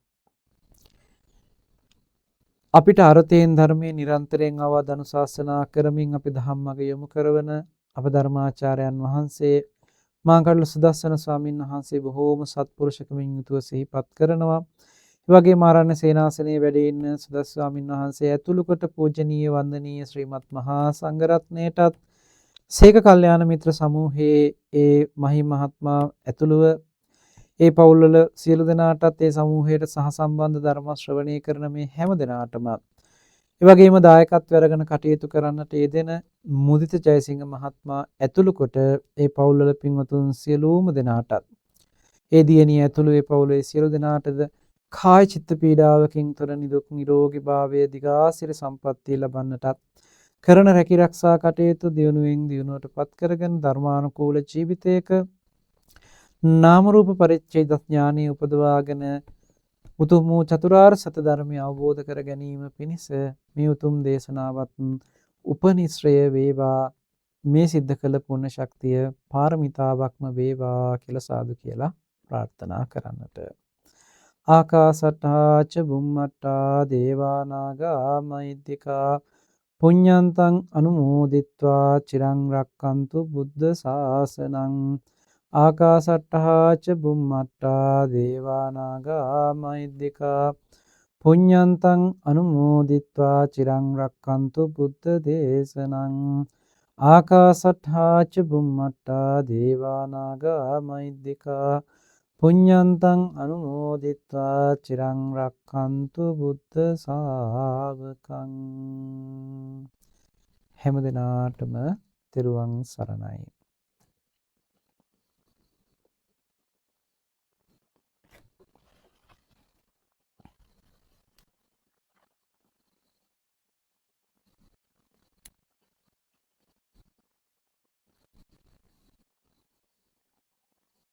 අපිට අර්ථයෙන් ධර්මයේ නිරන්තරයෙන් අවවාද අනුශාසනා කරමින් අපි ධම්මග යොමු කරවන අප ධර්මාචාර්යයන් වහන්සේ මාකඩල සුදස්සන ස්වාමීන් වහන්සේ බොහෝම සත්පුරුෂකමින් යුතුව සිහිපත් කරනවා. ඒ වගේම ආරණ්‍ය සේනාසනයේ වැඩ ඉන්න සුදස් ස්වාමීන් වහන්සේ ඇතුළු කොට පූජනීය වන්දනීය ශ්‍රීමත් මහා සංඝරත්නයටත්, සේක කල්යාණ මිත්‍ර සමූහයේ මහි මහත්මයා ඇතුළුව ඒ පවුල්වල සියලු දෙනාටත්, ඒ සමූහයට සහසම්බන්ධ ධර්ම ශ්‍රවණය කරන මේ හැම දෙනාටම, ඒ වගේම දායකත්වය අරගෙන කටයුතු කරන්නට යෙදෙන මුදිත ජයසිංහ මහත්මයා ඇතුළු කොට ඒ පවුල්වල පින්වතුන් සියලුම දෙනාටත්, ඒ දියණිය ඇතුළු ඒ පවුලේ සියලු දෙනාටද කාය චිත්ත පීඩාවකින් තොර නිදුක් නිරෝගී භාවය, දිගාසිරි සම්පන්නිය ලබන්නටත්, කරන රැකී ආරක්ෂා කටයුතු දියුණුවෙන් දියුණුවට පත් කරගෙන ධර්මානුකූල ජීවිතයක නාම රූප පරිච්ඡේද ඥානෙ උපදවාගෙන උතුම් වූ චතුරාර්ය සත්‍ය ධර්මය අවබෝධ කර ගැනීම පිණිස මේ උතුම් දේශනාවත් උපනිශ්‍රය වේවා. මේ සිද්ධ කළ පුණ්‍ය ශක්තිය පාරමිතාවක්ම වේවා කියලා සාදු කියලා ප්‍රාර්ථනා කරන්නට. ආකාසට්ටා ච බුම්මට්ටා දේවා නාග මහිද්దికා පුඤ්ඤන්තං අනුමෝදිත්වා චිරං රක්칸තු බුද්ධ ශාසනං. ආකාසට්ටා ච බුම්මට්ටා දේවා නාග මහිද්దికා පුඤ්ඤන්තං අනුමෝදිත්වා චිරං රක්칸තු බුද්ධ දේශනං. ආකාසට්ටා ච බුම්මට්ටා දේවා නාග මහිද්దికා පුඤ්ඤන්තං අනුමෝදිත්වා චිරං රක්칸තු බුද්ධ ශාවකං. හැම දිනාටම තෙරුවන් සරණයි.